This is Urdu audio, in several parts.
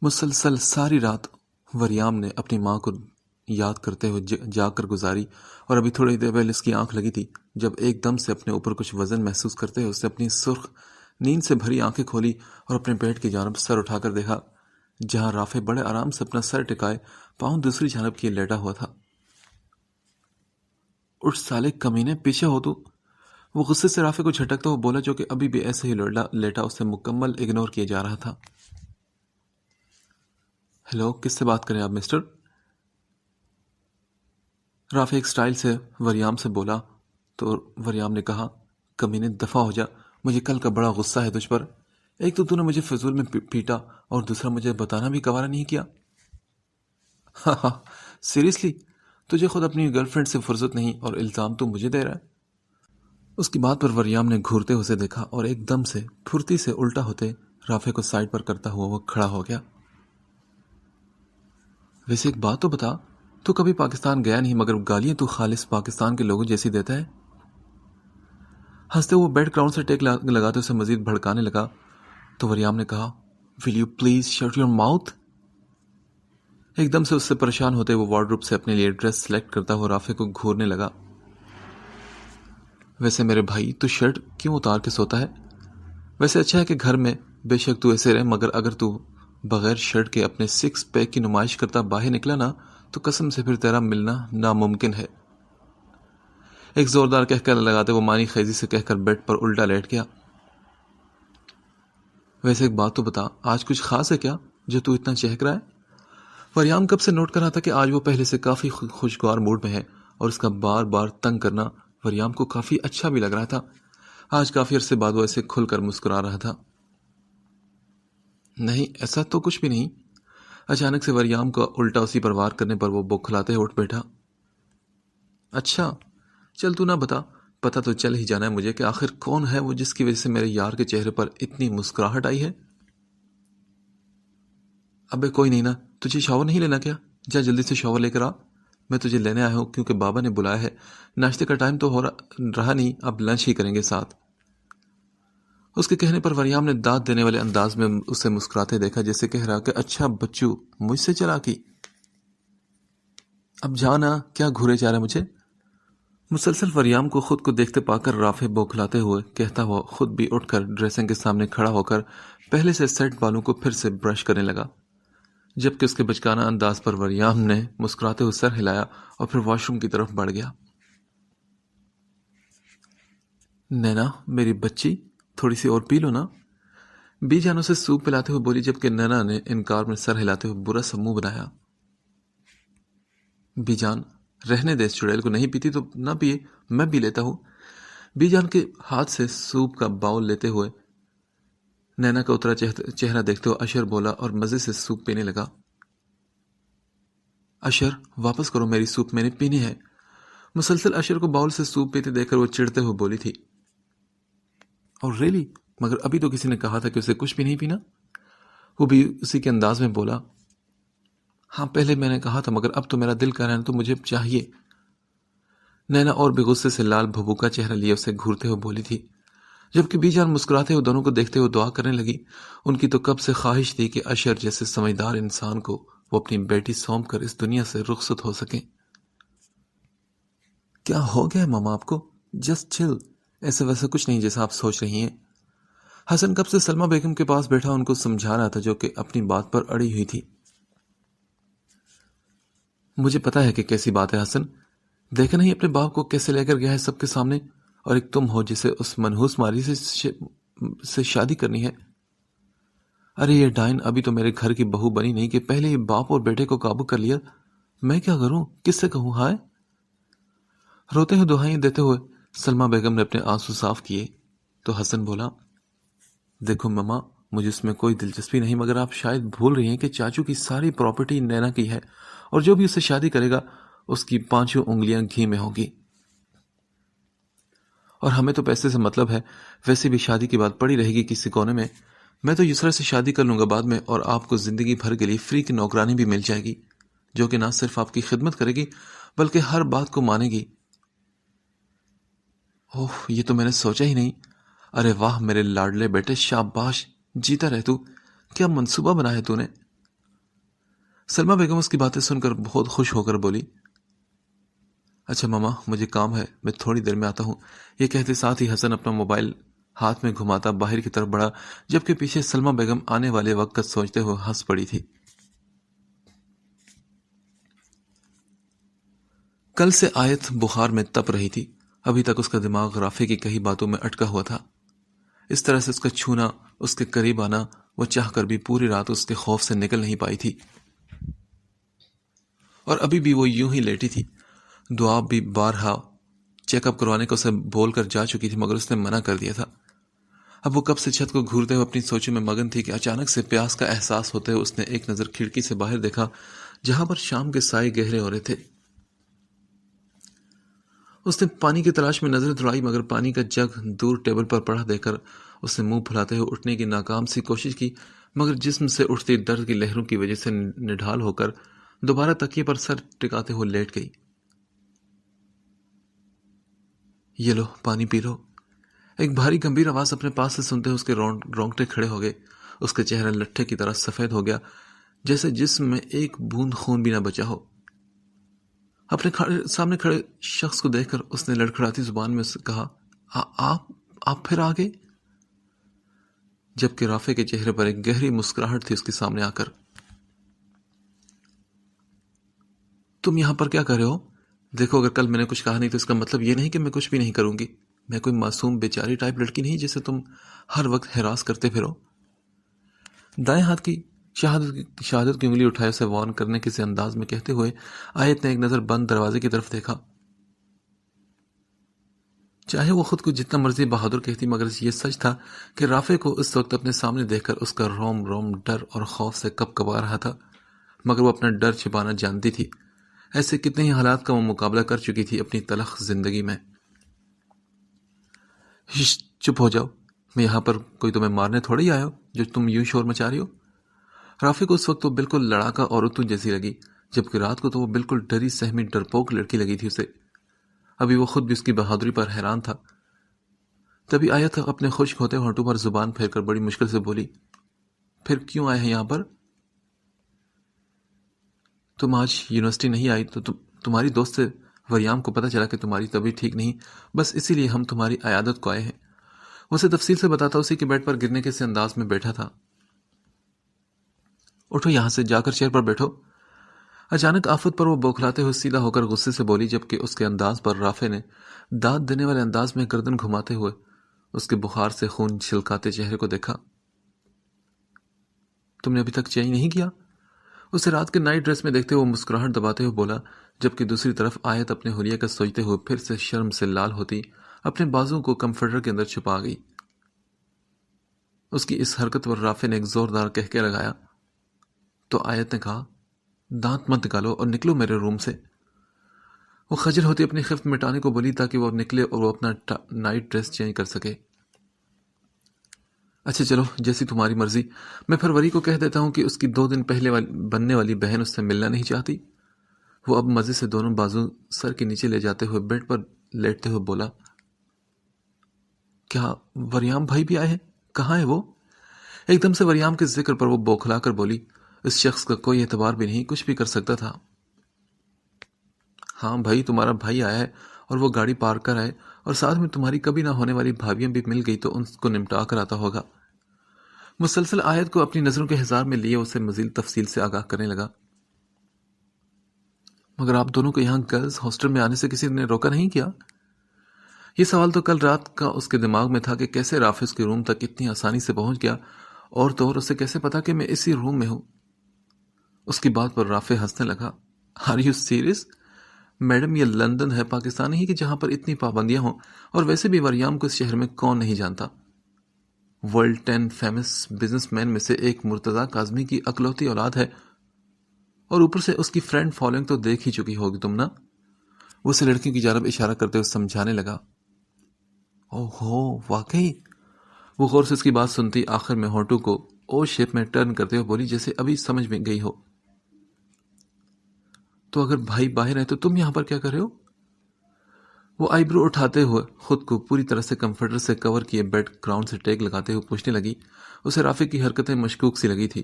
مسلسل ساری رات وریام نے اپنی ماں کو یاد کرتے ہوئے جاگ کر گزاری، اور ابھی تھوڑی دیر پہلے اس کی آنکھ لگی تھی جب ایک دم سے اپنے اوپر کچھ وزن محسوس کرتے ہوئے اس نے اپنی سرخ نیند سے بھری آنکھیں کھولی اور اپنے پیٹ کی جانب سر اٹھا کر دیکھا، جہاں رافع بڑے آرام سے اپنا سر ٹکائے پاؤں دوسری جانب کیے لیٹا ہوا تھا۔ اٹھ سالے کمینے، پیچھے ہو تو! وہ غصے سے رافع کو جھٹکتا ہوا بولا، جو کہ ابھی بھی ایسے ہی لیٹا اسے مکمل اگنور کیے جا رہا تھا۔ ہیلو، کس سے بات کریں آپ مسٹر؟ رافع ایک سٹائل سے وریام سے بولا تو وریام نے کہا، کمینے دفع ہو جا، مجھے کل کا بڑا غصہ ہے تجھ پر۔ ایک تو نے مجھے فضول میں پیٹا اور دوسرا مجھے بتانا بھی گوارا نہیں کیا۔ ہاں ہاں، سیریسلی تجھے خود اپنی گرل فرینڈ سے فرصت نہیں اور الزام تو مجھے دے رہا ہے؟ اس کی بات پر وریام نے گھورتے ہوئے دیکھا اور ایک دم سے پھرتی سے الٹا ہوتے رافع کو سائڈ پر کرتا ہوا وہ کھڑا ہو گیا۔ ویسے ایک بات تو بتا، تو کبھی پاکستان گیا نہیں مگر گالیاں تو خالص پاکستان کے لوگوں جیسی دیتا ہے۔ ہنستے وہ بیڈ گراؤنڈ سے ٹیک لگاتے اسے مزید بھڑکانے لگا تو وریام نے کہا، will you please shirt your mouth? ایک دم سے اس سے پریشان ہوتے وہ وارڈروب سے اپنے لیے ڈریس سلیکٹ کرتا ہوا رافع کو گھورنے لگا۔ ویسے میرے بھائی، تو شرٹ کیوں اتار کے سوتا ہے؟ ویسے اچھا ہے کہ گھر میں بے شک تو ایسے رہے، مگر اگر تو بغیر شرٹ کے اپنے سکس پیک کی نمائش کرتا باہر نکلا نا تو قسم سے پھر تیرا ملنا ناممکن ہے۔ ایک زوردار کہہ کر لگاتے وہ مانی خیزی سے کہہ کر بیڈ پر الٹا لیٹ گیا۔ ویسے ایک بات تو بتا، آج کچھ خاص ہے کیا جو تو اتنا چہک رہا ہے؟ وریام کب سے نوٹ کر رہا تھا کہ آج وہ پہلے سے کافی خوشگوار موڈ میں ہے اور اس کا بار بار تنگ کرنا وریام کو کافی اچھا بھی لگ رہا تھا۔ آج کافی عرصے بعد وہ ایسے کھل کر مسکرا رہا تھا۔ نہیں، ایسا تو کچھ بھی نہیں۔ اچانک سے وریام کو الٹا اسی پر وار کرنے پر وہ بوکھلاتے اٹھ بیٹھا۔ اچھا چل، تو نہ بتا، پتہ تو چل ہی جانا ہے مجھے کہ آخر کون ہے وہ جس کی وجہ سے میرے یار کے چہرے پر اتنی مسکراہٹ آئی ہے۔ ابے کوئی نہیں نا، تجھے شاور نہیں لینا کیا؟ جا جلدی سے شاور لے کر آ، میں تجھے لینے آیا ہوں کیونکہ بابا نے بلایا ہے۔ ناشتے کا ٹائم تو ہو رہا نہیں، اب لنچ ہی کریں گے ساتھ۔ اس کے کہنے پر وریام نے داد دینے والے انداز میں اسے مسکراتے دیکھا، جیسے کہہ رہا کہ اچھا بچو، مجھ سے چلاکی؟ اب جانا، کیا گھورے جا رہا مجھے؟ مسلسل وریام کو خود کو دیکھتے پا کر رافع بوکھلاتے ہوئے کہتا ہوا خود بھی اٹھ کر ڈریسنگ کے سامنے کھڑا ہو کر پہلے سے سیٹ بالوں کو پھر سے برش کرنے لگا، جبکہ اس کے بچکانہ انداز پر وریام نے مسکراتے ہوئے سر ہلایا اور پھر واش روم کی طرف بڑھ گیا۔ نینا میری بچی، تھوڑی سی اور پی لو نا، بی جان اسے سوپ پلاتے ہوئے بولی، جبکہ نینا نے انکار میں سر ہلاتے ہوئے برا سا منہ بنایا۔ بی جان رہنے دے، اس چڑیل کو نہیں پیتی تو نہ پیے، میں پی لیتا ہوں۔ بی جان کے ہاتھ سے سوپ کا باؤل لیتے ہوئے نینا کا اترا چہرہ دیکھتے ہوئے اشر بولا اور مزے سے سوپ پینے لگا۔ اشر واپس کرو میری سوپ، میں نے پینی ہے۔ مسلسل اشر کو باؤل سے سوپ پیتے دیکھ کر وہ چڑھتے ہوئے بولی تھی۔ اور ریلی، مگر ابھی تو کسی نے کہا تھا کہ اسے کچھ بھی نہیں پینا۔ وہ بھی اسی کے انداز میں بولا، ہاں پہلے میں نے کہا تھا مگر اب تو میرا دل کر رہا ہے تو مجھے چاہیے۔ نینا اور بھی غصے سے لال بھبوکا چہرہ لیے اسے گھورتے ہوئے بولی تھی، جبکہ بی جان مسکراتے ہوئے دونوں کو دیکھتے ہوئے دعا کرنے لگی۔ ان کی تو کب سے خواہش تھی کہ اشر جیسے سمجھدار انسان کو وہ اپنی بیٹی سونپ کر اس دنیا سے رخصت ہو سکیں۔ کیا ہو گیا ہے ماما آپ کو؟ جسٹ چل، ایسے ویسے کچھ نہیں جیسا آپ سوچ رہی ہیں۔ حسن کب سے سلمہ بیگم کے پاس بیٹھا ان کو سمجھا رہا تھا، جو کہ اپنی بات پر اڑی ہوئی تھی۔ مجھے پتا ہے کہ کیسی بات ہے حسن، دیکھا نہیں اپنے باپ کو کیسے لے کر گیا ہے سب کے سامنے، اور ایک تم ہو جسے اس منحوس ماری سے شادی کرنی ہے۔ ارے یہ ڈائن ابھی تو میرے گھر کی بہو بنی نہیں کہ پہلے ہی باپ اور بیٹے کو قابو کر لیا۔ میں کیا کروں، کس سے کہوں؟ ہائے! روتے ہوئے دہائیں دیتے ہوئے سلمہ بیگم نے اپنے آنسو صاف کیے تو حسن بولا، دیکھو مما، مجھے اس میں کوئی دلچسپی نہیں، مگر آپ شاید بھول رہی ہیں کہ چاچو کی ساری پراپرٹی نینا کی ہے، اور جو بھی اسے شادی کرے گا اس کی 5 انگلیاں گھی میں ہوگی، اور ہمیں تو پیسے سے مطلب ہے۔ ویسے بھی شادی کی بات پڑی رہے گی کسی کونے میں، میں تو یسرا سے شادی کر لوں گا بعد میں، اور آپ کو زندگی بھر کے لیے فری کی نوکرانی بھی مل جائے گی، جو کہ نہ صرف آپ کی خدمت کرے گی بلکہ ہر بات کو مانے گی۔ اوہ، یہ تو میں نے سوچا ہی نہیں۔ ارے واہ میرے لاڈلے بیٹے، شاباش، جیتا رہ تو، کیا منصوبہ بنا ہے تو نے۔ سلمہ بیگم اس کی باتیں سن کر بہت خوش ہو کر بولی، اچھا ماما مجھے کام ہے، میں تھوڑی دیر میں آتا ہوں۔ یہ کہتے ساتھ ہی حسن اپنا موبائل ہاتھ میں گھماتا باہر کی طرف بڑھا، جبکہ پیچھے سلمہ بیگم آنے والے وقت کا سوچتے ہوئے ہنس پڑی تھی۔ کل سے آیت بخار میں تپ رہی تھی۔ ابھی تک اس کا دماغ رافع کی کئی باتوں میں اٹکا ہوا تھا۔ اس طرح سے اس کا چھونا، اس کے قریب آنا، وہ چاہ کر بھی پوری رات اس کے خوف سے نکل نہیں پائی تھی، اور ابھی بھی وہ یوں ہی لیٹی تھی۔ دعا بھی بارہا چیک اپ کروانے کو اسے بول کر جا چکی تھی، مگر اس نے منع کر دیا تھا۔ اب وہ کب سے چھت کو گھورتے ہوئے اپنی سوچوں میں مگن تھی کہ اچانک سے پیاس کا احساس ہوتے ہوئے اس نے ایک نظر کھڑکی سے باہر دیکھا، جہاں پر شام کے سائے گہرے ہو رہے تھے۔ اس نے پانی کی تلاش میں نظر دوڑائی، مگر پانی کا جگ دور ٹیبل پر پڑا دیکھ کر اس نے منہ پھلاتے ہوئے اٹھنے کی ناکام سی کوشش کی، مگر جسم سے اٹھتی درد کی لہروں کی وجہ سے نڈھال ہو کر دوبارہ تکیے پر سر ٹکاتے ہوئے لیٹ گئی۔ یہ لو پانی پی لو، ایک بھاری گمبھیر آواز اپنے پاس سے سنتے ہوئے اس کے رونگٹے کھڑے ہو گئے۔ اس کا چہرہ لٹھے کی طرح سفید ہو گیا، جیسے جسم میں ایک بوند خون بھی نہ بچا ہو۔ اپنے سامنے کھڑے شخص کو دیکھ کر اس نے لڑکھڑاتی زبان میں اسے کہا، آپ پھر آ گئے؟ جبکہ رافع کے چہرے پر ایک گہری مسکراہٹ تھی۔ اس کے سامنے آ کر، تم یہاں پر کیا کر رہے ہو؟ دیکھو اگر کل میں نے کچھ کہا نہیں تو اس کا مطلب یہ نہیں کہ میں کچھ بھی نہیں کروں گی۔ میں کوئی معصوم بیچاری ٹائپ لڑکی نہیں جسے تم ہر وقت ہراس کرتے پھرو۔ دائیں ہاتھ کی شہادت کی انگلی اٹھائے اسے وارن کرنے کسی انداز میں کہتے ہوئے آیت نے ایک نظر بند دروازے کی طرف دیکھا۔ چاہے وہ خود کو جتنا مرضی بہادر کہتی، مگر یہ سچ تھا کہ رافع کو اس وقت اپنے سامنے دیکھ کر اس کا روم روم ڈر اور خوف سے کپ کپا رہا تھا، مگر وہ اپنا ڈر چھپانا جانتی تھی۔ ایسے کتنے ہی حالات کا وہ مقابلہ کر چکی تھی اپنی تلخ زندگی میں۔ چپ ہو جاؤ، میں یہاں پر کوئی تمہیں مارنے تھوڑی آیا ہو جو تم یوں شور مچا رہی ہو۔ رافع کو اس وقت وہ بالکل لڑاکا عورتوں جیسی لگی، جبکہ رات کو تو وہ بالکل ڈری سہمی ڈرپوک لڑکی لگی تھی اسے۔ ابھی وہ خود بھی اس کی بہادری پر حیران تھا۔ تبھی آیت اپنے خشک ہوتے ہونٹوں پر زبان پھیر کر بڑی مشکل سے بولی، پھر کیوں آئے ہیں یہاں پر؟ تم آج یونیورسٹی نہیں آئی تو تمہاری دوست وریام کو پتہ چلا کہ تمہاری طبیعت ٹھیک نہیں، بس اسی لیے ہم تمہاری عیادت کو آئے ہیں۔ وہ اسے تفصیل سے بتاتا اسی کے بیڈ پر گرنے کے سے انداز میں بیٹھا تھا۔ اٹھو یہاں سے، جا کر چیئر پر بیٹھو۔ اچانک آفت پر وہ بوکھلاتے ہوئے سیدھا ہو کر غصے سے بولی، جبکہ اس کے انداز پر رافع نے داد دینے والے انداز میں گردن گھماتے ہوئے اس کے بخار سے خون چھلکاتے چہرے کو دیکھا۔ تم نے ابھی تک چینج نہیں کیا؟ اسے رات کے نائٹ ڈریس میں دیکھتے ہوئے مسکراہٹ دباتے ہوئے بولا، جبکہ دوسری طرف آیت اپنے حلیہ کا سوچتے ہوئے پھر سے شرم سے لال ہوتی اپنے بازوں کو کمفرٹر کے اندر چھپا گئی۔ اس کی اس حرکت پر رافع نے ایک زوردار کہکہ لگایا تو آیت نے کہا، دانت مت نکالو اور نکلو میرے روم سے۔ وہ خجل ہوتی اپنی خفت مٹانے کو بولی تاکہ وہ نکلے اور وہ اپنا نائٹ ڈریس چینج کر سکے۔ اچھا چلو، جیسی تمہاری مرضی۔ میں پھر وری کو کہہ دیتا ہوں کہ اس کی 2 دن پہلے بننے والی بہن اس سے ملنا نہیں چاہتی۔ وہ اب مزے سے دونوں بازو سر کے نیچے لے جاتے ہوئے بیڈ پر لیٹتے ہوئے بولا، کیا وریام بھائی بھی آئے ہیں؟ کہاں ہے وہ؟ ایک دم سے وریام کے ذکر پر وہ بوکھلا کر بولی، اس شخص کا کوئی اعتبار بھی نہیں، کچھ بھی کر سکتا تھا۔ ہاں بھائی، تمہارا بھائی آیا ہے اور وہ گاڑی پارک کر آئے، اور ساتھ میں تمہاری کبھی نہ ہونے والی بھابھیاں بھی مل گئی تو ان کو نمٹا کر آتا ہوگا۔ مسلسل آیت کو اپنی نظروں کے ہزار میں لیے اسے مزید تفصیل سے آگاہ کرنے لگا۔ مگر آپ دونوں کو یہاں گرلز ہاسٹل میں آنے سے کسی نے روکا نہیں کیا؟ یہ سوال تو کل رات کا اس کے دماغ میں تھا کہ کیسے رافع اس کے روم تک اتنی آسانی سے پہنچ گیا، اور تو اور اسے کیسے پتا کہ میں اسی روم میں ہوں۔ اس کی بات پر رافع ہنسنے لگا۔ Are you serious? میڈم، یہ لندن ہے، پاکستان نہیں کہ جہاں پر اتنی پابندیاں ہوں، اور ویسے بھی وریام کو اس شہر میں کون نہیں جانتا۔ ورلڈ 10 فیمس بزنس مین میں سے ایک مرتضیٰ کاظمی کی اکلوتی اولاد ہے، اور اوپر سے اس کی فرینڈ فالوئنگ تو دیکھ ہی چکی ہوگی تم نا۔ وہ اسے لڑکیوں کی جانب اشارہ کرتے ہوئے سمجھانے لگا۔ اوہو، واقعی؟ وہ غور سے اس کی بات سنتی آخر میں ہونٹوں کو او شیپ میں ٹرن کرتے ہوئے بولی، جیسے ابھی سمجھ میں گئی ہو۔ تو اگر بھائی باہر ہے تو تم یہاں پر کیا کر رہے ہو؟ وہ آئی برو اٹھاتے ہوئے خود کو پوری طرح سے کمفرٹر سے کور کیے بیڈ گراؤنڈ سے ٹیک لگاتے ہوئے پوچھنے لگی۔ اسے رافع کی حرکتیں مشکوک سی لگی تھی۔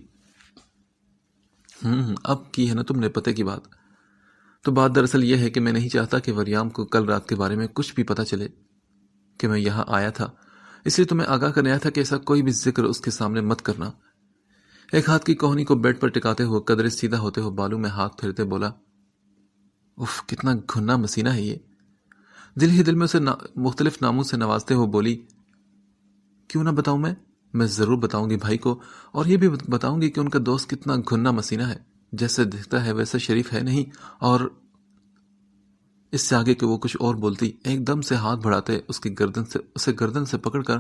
اب کی ہے نا تم نے پتے کی بات. تو بات دراصل یہ ہے کہ میں نہیں چاہتا کہ وریام کو کل رات کے بارے میں کچھ بھی پتہ چلے کہ میں یہاں آیا تھا، اس لیے تمہیں آگاہ کرنے آیا تھا کہ ایسا کوئی بھی ذکر اس کے سامنے مت کرنا. ایک ہاتھ کی کوہنی کو بیڈ پر ٹکاتے ہوئے قدرے سیدھا ہوتے ہوئے بالوں میں ہاتھ پھیرتے بولا، اف کتنا گھنا مسینہ ہے یہ. دل ہی دل میں اسے مختلف ناموں سے نوازتے ہوئے بولی، کیوں نہ بتاؤں میں ضرور بتاؤں گی بھائی کو، اور یہ بھی بتاؤں گی کہ ان کا دوست کتنا گھنا مسینہ ہے، جیسے دکھتا ہے ویسا شریف ہے نہیں. اور اس سے آگے کہ وہ کچھ اور بولتی، ایک دم سے ہاتھ بڑھاتے اسے گردن سے پکڑ کر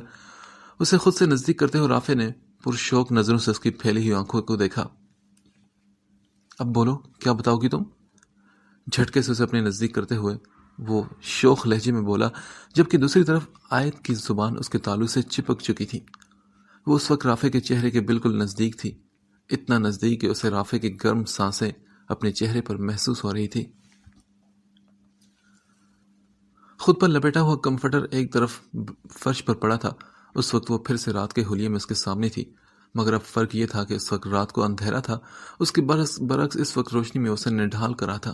اسے خود سے نزدیک کرتے ہوئے رافع نے پرشوق نظروں سے اس کی پھیلی ہوئی آنکھوں کو دیکھا. اب بولو کیا بتاؤ گی تم؟ جھٹکے سے اسے اپنے نزدیک کرتے ہوئے وہ شوخ لہجے میں بولا، جبکہ دوسری طرف آیت کی زبان اس کے تالو سے چپک چکی تھی. وہ اس وقت رافع کے چہرے کے بالکل نزدیک تھی، اتنا نزدیک کہ اسے رافع کی گرم سانسیں اپنے چہرے پر محسوس ہو رہی تھی. خود پر لپیٹا ہوا کمفرٹر ایک طرف فرش پر پڑا تھا. اس وقت وہ پھر سے رات کے حلیے میں اس کے سامنے تھی، مگر اب فرق یہ تھا کہ اس وقت رات کو اندھیرا تھا، اس کے برعکس اس وقت روشنی میں اسے نڈھال کرا تھا.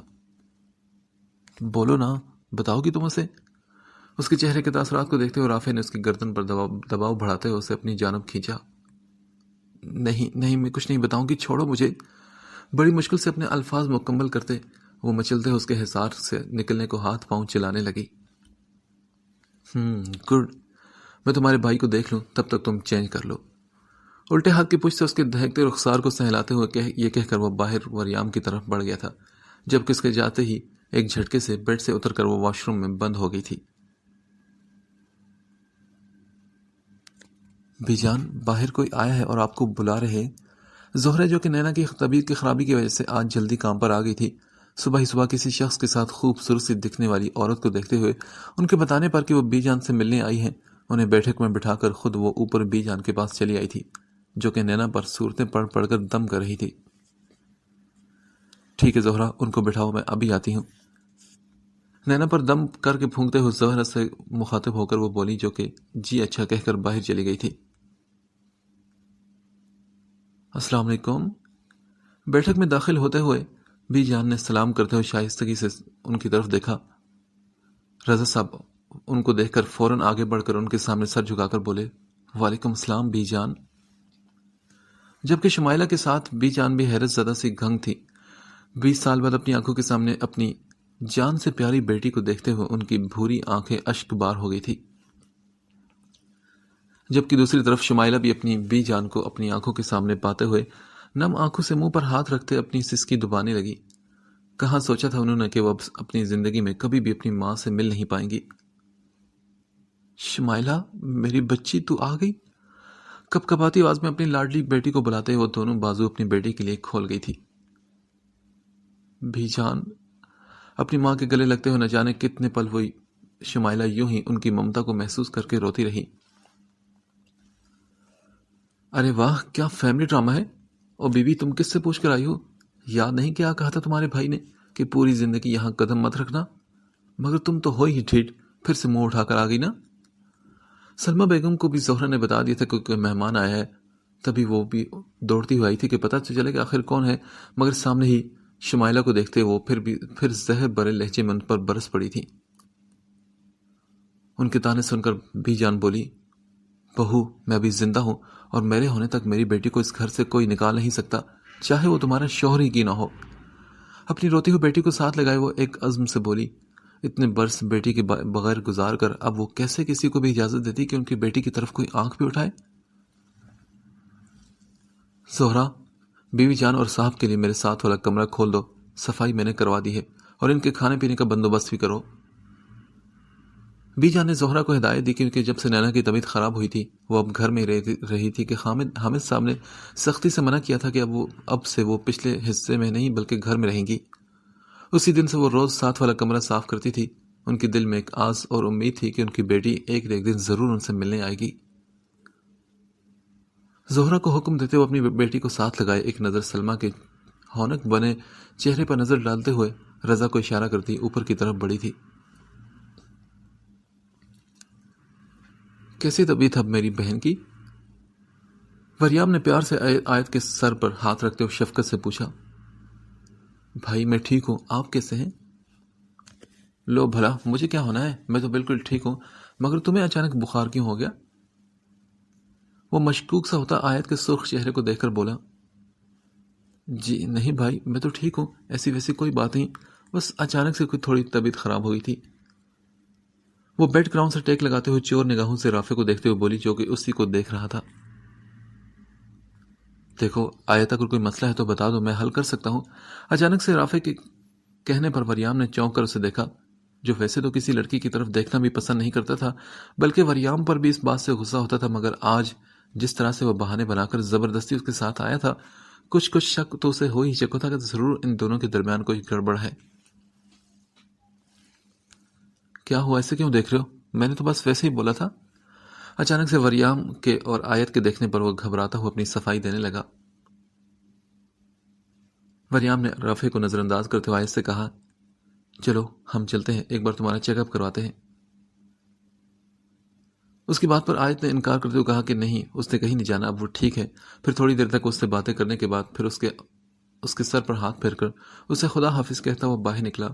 بولو نا، بتاؤ گی تم اسے؟ اس کے چہرے کے تاثرات کو دیکھتے ہوئے رافع نے اس کی گردن پر دباؤ بڑھاتے ہوئے اسے اپنی جانب کھینچا. نہیں میں کچھ نہیں بتاؤں گی، چھوڑو مجھے. بڑی مشکل سے اپنے الفاظ مکمل کرتے وہ مچلتے ہوئے اس کے حصار سے نکلنے کو ہاتھ پاؤں چلانے لگی. گڈ، میں تمہارے بھائی کو دیکھ لوں، تب تک تم چینج کر لو. الٹے ہاتھ کی پشت سے اس کے دہکتے رخسار کو سہلاتے ہوئے یہ کہہ کر وہ باہر وریام کی طرف بڑھ گیا تھا، جبکہ اس کے جاتے ہی ایک جھٹکے سے بیڈ سے اتر کر وہ واش روم میں بند ہو گئی تھی. بی جان، باہر کوئی آیا ہے اور آپ کو بلا رہے. زہرہ جو کہ نینا کی طبیعت کی خرابی کی وجہ سے آج جلدی کام پر آ گئی تھی، صبح ہی صبح کسی شخص کے ساتھ خوبصورت سی دکھنے والی عورت کو دیکھتے ہوئے ان کے بتانے پر کہ وہ بی جان سے ملنے آئی ہیں، انہیں بیٹھک میں بٹھا کر خود وہ اوپر بی جان کے پاس چلی آئی تھی، جو کہ نینا پر صورتیں پڑھ کر دم کر رہی تھی. ٹھیک ہے زہرہ، ان کو بٹھاؤ، میں ابھی آتی ہوں. نینا پر دم کر کے پھونکتے ہوئے زہرہ سے مخاطب ہو کر وہ بولی، جو کہ جی اچھا کہہ کر باہر چلی گئی تھی. السلام علیکم. بیٹھک میں داخل ہوتے ہوئے بی جان نے سلام کرتے ہوئے شائستگی سے ان کی طرف دیکھا. رضا صاحب ان کو دیکھ کر فوراً آگے بڑھ کر ان کے سامنے سر جھکا کر بولے، وعلیکم السلام بی جان. جبکہ شمائلہ کے ساتھ بی جان بھی حیرت زدہ سی گھنگ تھی. 20 سال بعد اپنی آنکھوں کے سامنے اپنی جان سے پیاری بیٹی کو دیکھتے ہوئے ان کی بھوری آنکھیں اشک بار ہو گئی تھی، جبکہ دوسری طرف شمائلہ بھی اپنی بی جان کو اپنی آنکھوں کے سامنے پاتے ہوئے نم آنکھوں سے منہ پر ہاتھ رکھتے اپنی سسکی دبانے لگی. کہاں سوچا تھا انہوں نے کہ وہ اپنی زندگی میں کبھی بھی اپنی ماں سے مل نہیں پائیں گی. شمائلہ میری بچی، تو آ گئی. کپ کپاتی آواز میں اپنی لاڈلی بیٹی کو بلاتے وہ دونوں بازو اپنی بیٹی کے لیے کھول گئی تھی. بی جان اپنی ماں کے گلے لگتے ہوئے نہ جانے کتنے پل ہوئی شمائلہ یوں ہی ان کی ممتا کو محسوس کر کے روتی رہی. ارے واہ، کیا فیملی ڈرامہ ہے. اور بیوی تم کس سے پوچھ کر آئی ہو؟ یاد نہیں کیا کہا تھا تمہارے بھائی نے کہ پوری زندگی یہاں قدم مت رکھنا؟ مگر تم تو ہو ہی ٹھیٹ، پھر سے منہ اٹھا کر آ گئی نا. سلمہ بیگم کو بھی زہرہ نے بتا دیا تھا کہ کوئی مہمان آیا ہے، تبھی وہ بھی دوڑتی ہوئی آئی تھی کہ پتہ چلے کہ آخر کون ہے، مگر سامنے ہی شمائلہ کو دیکھتے وہ پھر زہر برے لہجے میں ان پر برس پڑی تھی. ان کے تانے سن کر بی جان بولی، بہو میں ابھی زندہ ہوں اور میرے ہونے تک میری بیٹی کو اس گھر سے کوئی نکال نہیں سکتا، چاہے وہ تمہارا شوہر ہی کی نہ ہو. اپنی روتی ہوئی بیٹی کو ساتھ لگائے وہ ایک عزم سے بولی. اتنے برس بیٹی کے بغیر گزار کر اب وہ کیسے کسی کو بھی اجازت دیتی کہ ان کی بیٹی کی طرف کوئی آنکھ بھی اٹھائے. زہرا، بیوی جان اور صاحب کے لیے میرے ساتھ والا کمرہ کھول دو، صفائی میں نے کروا دی ہے، اور ان کے کھانے پینے کا بندوبست بھی کرو. بی جان نے زہرا کو ہدایت دی کیونکہ جب سے نینا کی طبیعت خراب ہوئی تھی وہ اب گھر میں رہی تھی کہ حامد صاحب نے سختی سے منع کیا تھا کہ اب سے وہ پچھلے حصے میں نہیں بلکہ گھر میں رہیں گی. اسی دن سے وہ روز ساتھ والا کمرہ صاف کرتی تھی. ان کے دل میں ایک آس اور امید تھی کہ ان کی بیٹی ایک نہ ایک دن ضرور ان سے ملنے آئے گی. زہرا کو حکم دیتے ہوئے اپنی بیٹی کو ساتھ لگائے ایک نظر سلمہ کے ہونک بنے چہرے پر نظر ڈالتے ہوئے رضا کو اشارہ کرتی اوپر کی طرف بڑھی تھی. کیسی طبیعت اب میری بہن کی؟ وریام نے پیار سے آیت کے سر پر ہاتھ رکھتے ہوئے شفقت سے پوچھا. بھائی میں ٹھیک ہوں، آپ کیسے ہیں؟ لو بھلا مجھے کیا ہونا ہے، میں تو بالکل ٹھیک ہوں، مگر تمہیں اچانک بخار کیوں ہو گیا؟ وہ مشکوک سا ہوتا آیت کے سرخ چہرے کو دیکھ کر بولا، جی نہیں بھائی میں تو ٹھیک ہوں، ایسی ویسی کوئی بات نہیں، بس اچانک سے کوئی تھوڑی طبیعت خراب ہو گئی تھی۔ وہ بیڈ گراؤنڈ سے ٹیک لگاتے ہوئے چور نگاہوں سے رافع کو دیکھتے ہوئے بولی، جو کہ اسی کو دیکھ رہا تھا، دیکھو آیت اگر کوئی مسئلہ ہے تو بتا دو، میں حل کر سکتا ہوں۔ اچانک سے رافع کے کہنے پر وریام نے چونک کر اسے دیکھا، جو ویسے تو کسی لڑکی کی طرف دیکھنا بھی پسند نہیں کرتا تھا، بلکہ وریام پر بھی اس بات سے غصہ ہوتا تھا، مگر آج جس طرح سے وہ بہانے بنا کر زبردستی اس کے ساتھ آیا تھا، کچھ شک تو اسے ہو ہی چکا تھا کہ ضرور ان دونوں کے درمیان کوئی گڑبڑ ہے۔ کیا ہوا، ایسے کیوں دیکھ رہے ہو؟ میں نے تو بس ویسے ہی بولا تھا۔ اچانک سے وریام کے اور آیت کے دیکھنے پر وہ گھبراتا ہوا اپنی صفائی دینے لگا۔ وریام نے رافع کو نظر انداز کرتے ہوئے آیت سے کہا، چلو ہم چلتے ہیں، ایک بار تمہارا چیک اپ کرواتے ہیں۔ اس کی بات پر آیت نے انکار کرتے ہوئے کہا کہ نہیں، اس نے کہیں نہیں جانا، اب وہ ٹھیک ہے۔ پھر تھوڑی دیر تک اس سے باتیں کرنے کے بعد پھر اس کے سر پر ہاتھ پھیر کر اسے خدا حافظ کہتا وہ باہر نکلا۔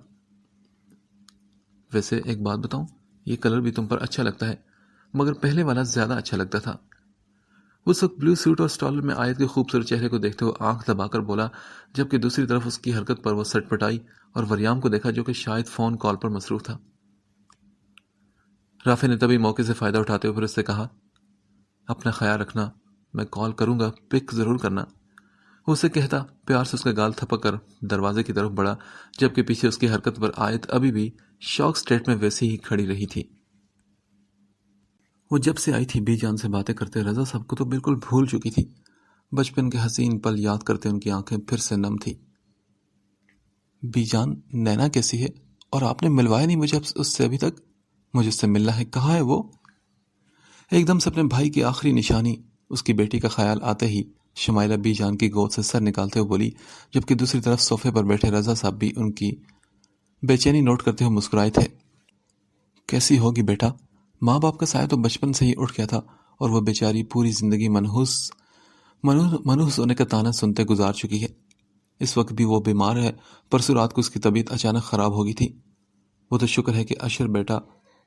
ویسے ایک بات بتاؤں، یہ کلر بھی تم پر اچھا لگتا ہے، مگر پہلے والا زیادہ اچھا لگتا تھا۔ اس وقت بلو سوٹ اور اسٹالر میں آیت کے خوبصورت چہرے کو دیکھتے ہوئے آنکھ دبا کر بولا، جبکہ دوسری طرف اس کی حرکت پر وہ سٹ پٹائی اور وریام کو دیکھا، جو کہ شاید فون کال پر مصروف تھا۔ رافع نے تبھی موقع سے فائدہ اٹھاتے ہوئے پھر اس سے کہا، اپنا خیال رکھنا، میں کال کروں گا، پک ضرور کرنا۔ وہ اسے کہتا پیار سے اس کا گال تھپک کر دروازے کی طرف بڑھا، جبکہ پیچھے اس کی حرکت پر آیت ابھی بھی شاک سٹیٹ میں ویسی ہی کھڑی رہی تھی۔ وہ جب سے آئی تھی بی جان سے باتیں کرتے رضا صاحب کو تو بالکل بھول چکی تھی۔ بچپن کے حسین پل یاد کرتے ان کی آنکھیں پھر سے نم تھی۔ بی جان، نینا کیسی ہے؟ اور آپ نے ملوایا نہیں مجھے اس سے ابھی تک؟ مجھے اس سے ملنا ہے، کہاں ہے وہ؟ ایک دم سے اپنے بھائی کی آخری نشانی اس کی بیٹی کا خیال آتے ہی شمائلہ بی جان کی گود سے سر نکالتے ہوئے بولی، جبکہ دوسری طرف صوفے پر بیٹھے رضا صاحب بھی ان کی بے چینی نوٹ کرتے ہوئے مسکرائے تھے۔ کیسی ہوگی بیٹا؟ ماں باپ کا سایہ تو بچپن سے ہی اٹھ گیا تھا، اور وہ بیچاری پوری زندگی منحوس ہونے کا طعنہ سنتے گزار چکی ہے۔ اس وقت بھی وہ بیمار ہے، پرسوں رات کو اس کی طبیعت اچانک خراب ہو گئی تھی۔ وہ تو شکر ہے کہ اشر بیٹا،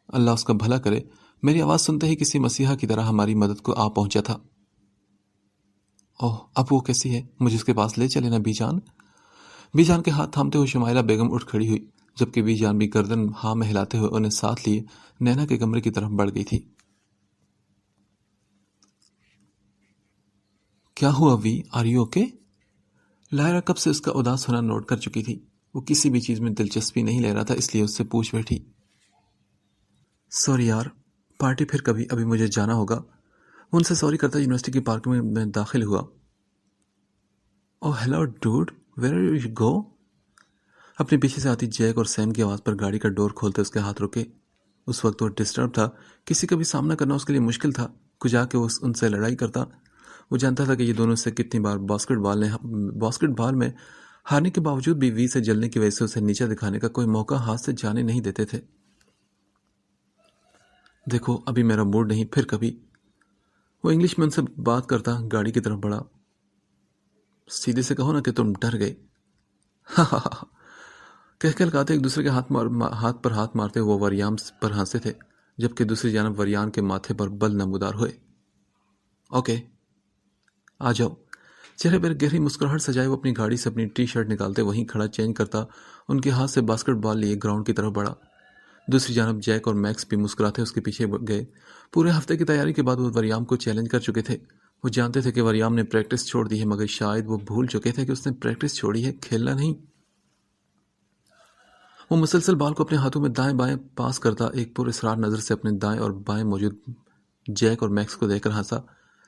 اللہ اس کا بھلا کرے، میری آواز سنتے ہی کسی مسیحا کی طرح ہماری مدد کو آ پہنچا تھا۔ اوہ، اب وہ کیسی ہے؟ مجھے اس کے پاس لے چلے نا بی جان۔ بی جان کے ہاتھ تھامتے ہوئے شمائلہ بیگم اٹھ کھڑی ہوئی، جبکہ بی جان بھی گردن ہاں میں ہلاتے ہوئے انہیں ساتھ لیے نینا کے کمرے کی طرف بڑھ گئی تھی۔ کیا ہوا وی، آر یو اوکے؟ لائرا کب سے اس کا اداس ہونا نوٹ کر چکی تھی۔ وہ کسی بھی چیز میں دلچسپی نہیں لے رہا تھا، اس لیے اس سے پوچھ بیٹھی، سوری یار، پارٹی پھر کبھی، ابھی مجھے جانا ہوگا۔ وہ ان سے سوری کرتا یونیورسٹی کی پارک میں داخل ہوا۔ Oh hello dude, where are you go? اپنے پیچھے سے آتی جیک اور سیم کی آواز پر گاڑی کا ڈور کھولتے اس کے ہاتھ رکے۔ اس وقت وہ ڈسٹرب تھا، کسی کا بھی سامنا کرنا اس کے لیے مشکل تھا، کچھ آ کے وہ ان سے لڑائی کرتا۔ وہ جانتا تھا کہ یہ دونوں سے کتنی بار باسکٹ بال میں ہارنے کے باوجود بھی وی سے جلنے کی وجہ سے اسے نیچا دکھانے کا کوئی موقع ہاتھ سے جانے نہیں دیتے تھے۔ دیکھو ابھی میرا موڈ نہیں، پھر کبھی۔ وہ انگلش میں ان سے بات کرتا گاڑی کی طرف بڑھا۔ سیدھے سے کہو نا کہ تم ڈر گئے۔ کہہ کے لگاتے ایک دوسرے کے ہاتھ پر ہاتھ مارتے وہ وریام پر ہنستے تھے، جبکہ دوسری جانب وریان کے ماتھے پر بل نمودار ہوئے۔ اوکے آ جاؤ۔ چہرے پر گہری مسکراہٹ سجائے وہ اپنی گاڑی سے اپنی ٹی شرٹ نکالتے وہیں کھڑا چینج کرتا ان کے ہاتھ سے باسکٹ بال لیے گراؤنڈ کی طرف بڑھا۔ دوسری جانب جیک اور میکس بھی مسکراتے اس کے پیچھے گئے۔ پورے ہفتے کی تیاری کے بعد وہ وریام کو چیلنج کر چکے تھے۔ وہ جانتے تھے کہ وریام نے پریکٹس چھوڑ دی ہے، مگر شاید وہ بھول چکے تھے کہ اس نے پریکٹس چھوڑی ہے، کھیلنا نہیں۔ وہ مسلسل بال کو اپنے ہاتھوں میں دائیں بائیں پاس کرتا، ایک پر اسرار نظر سے اپنے دائیں اور بائیں موجود جیک اور میکس کو دیکھ کر ہنسا۔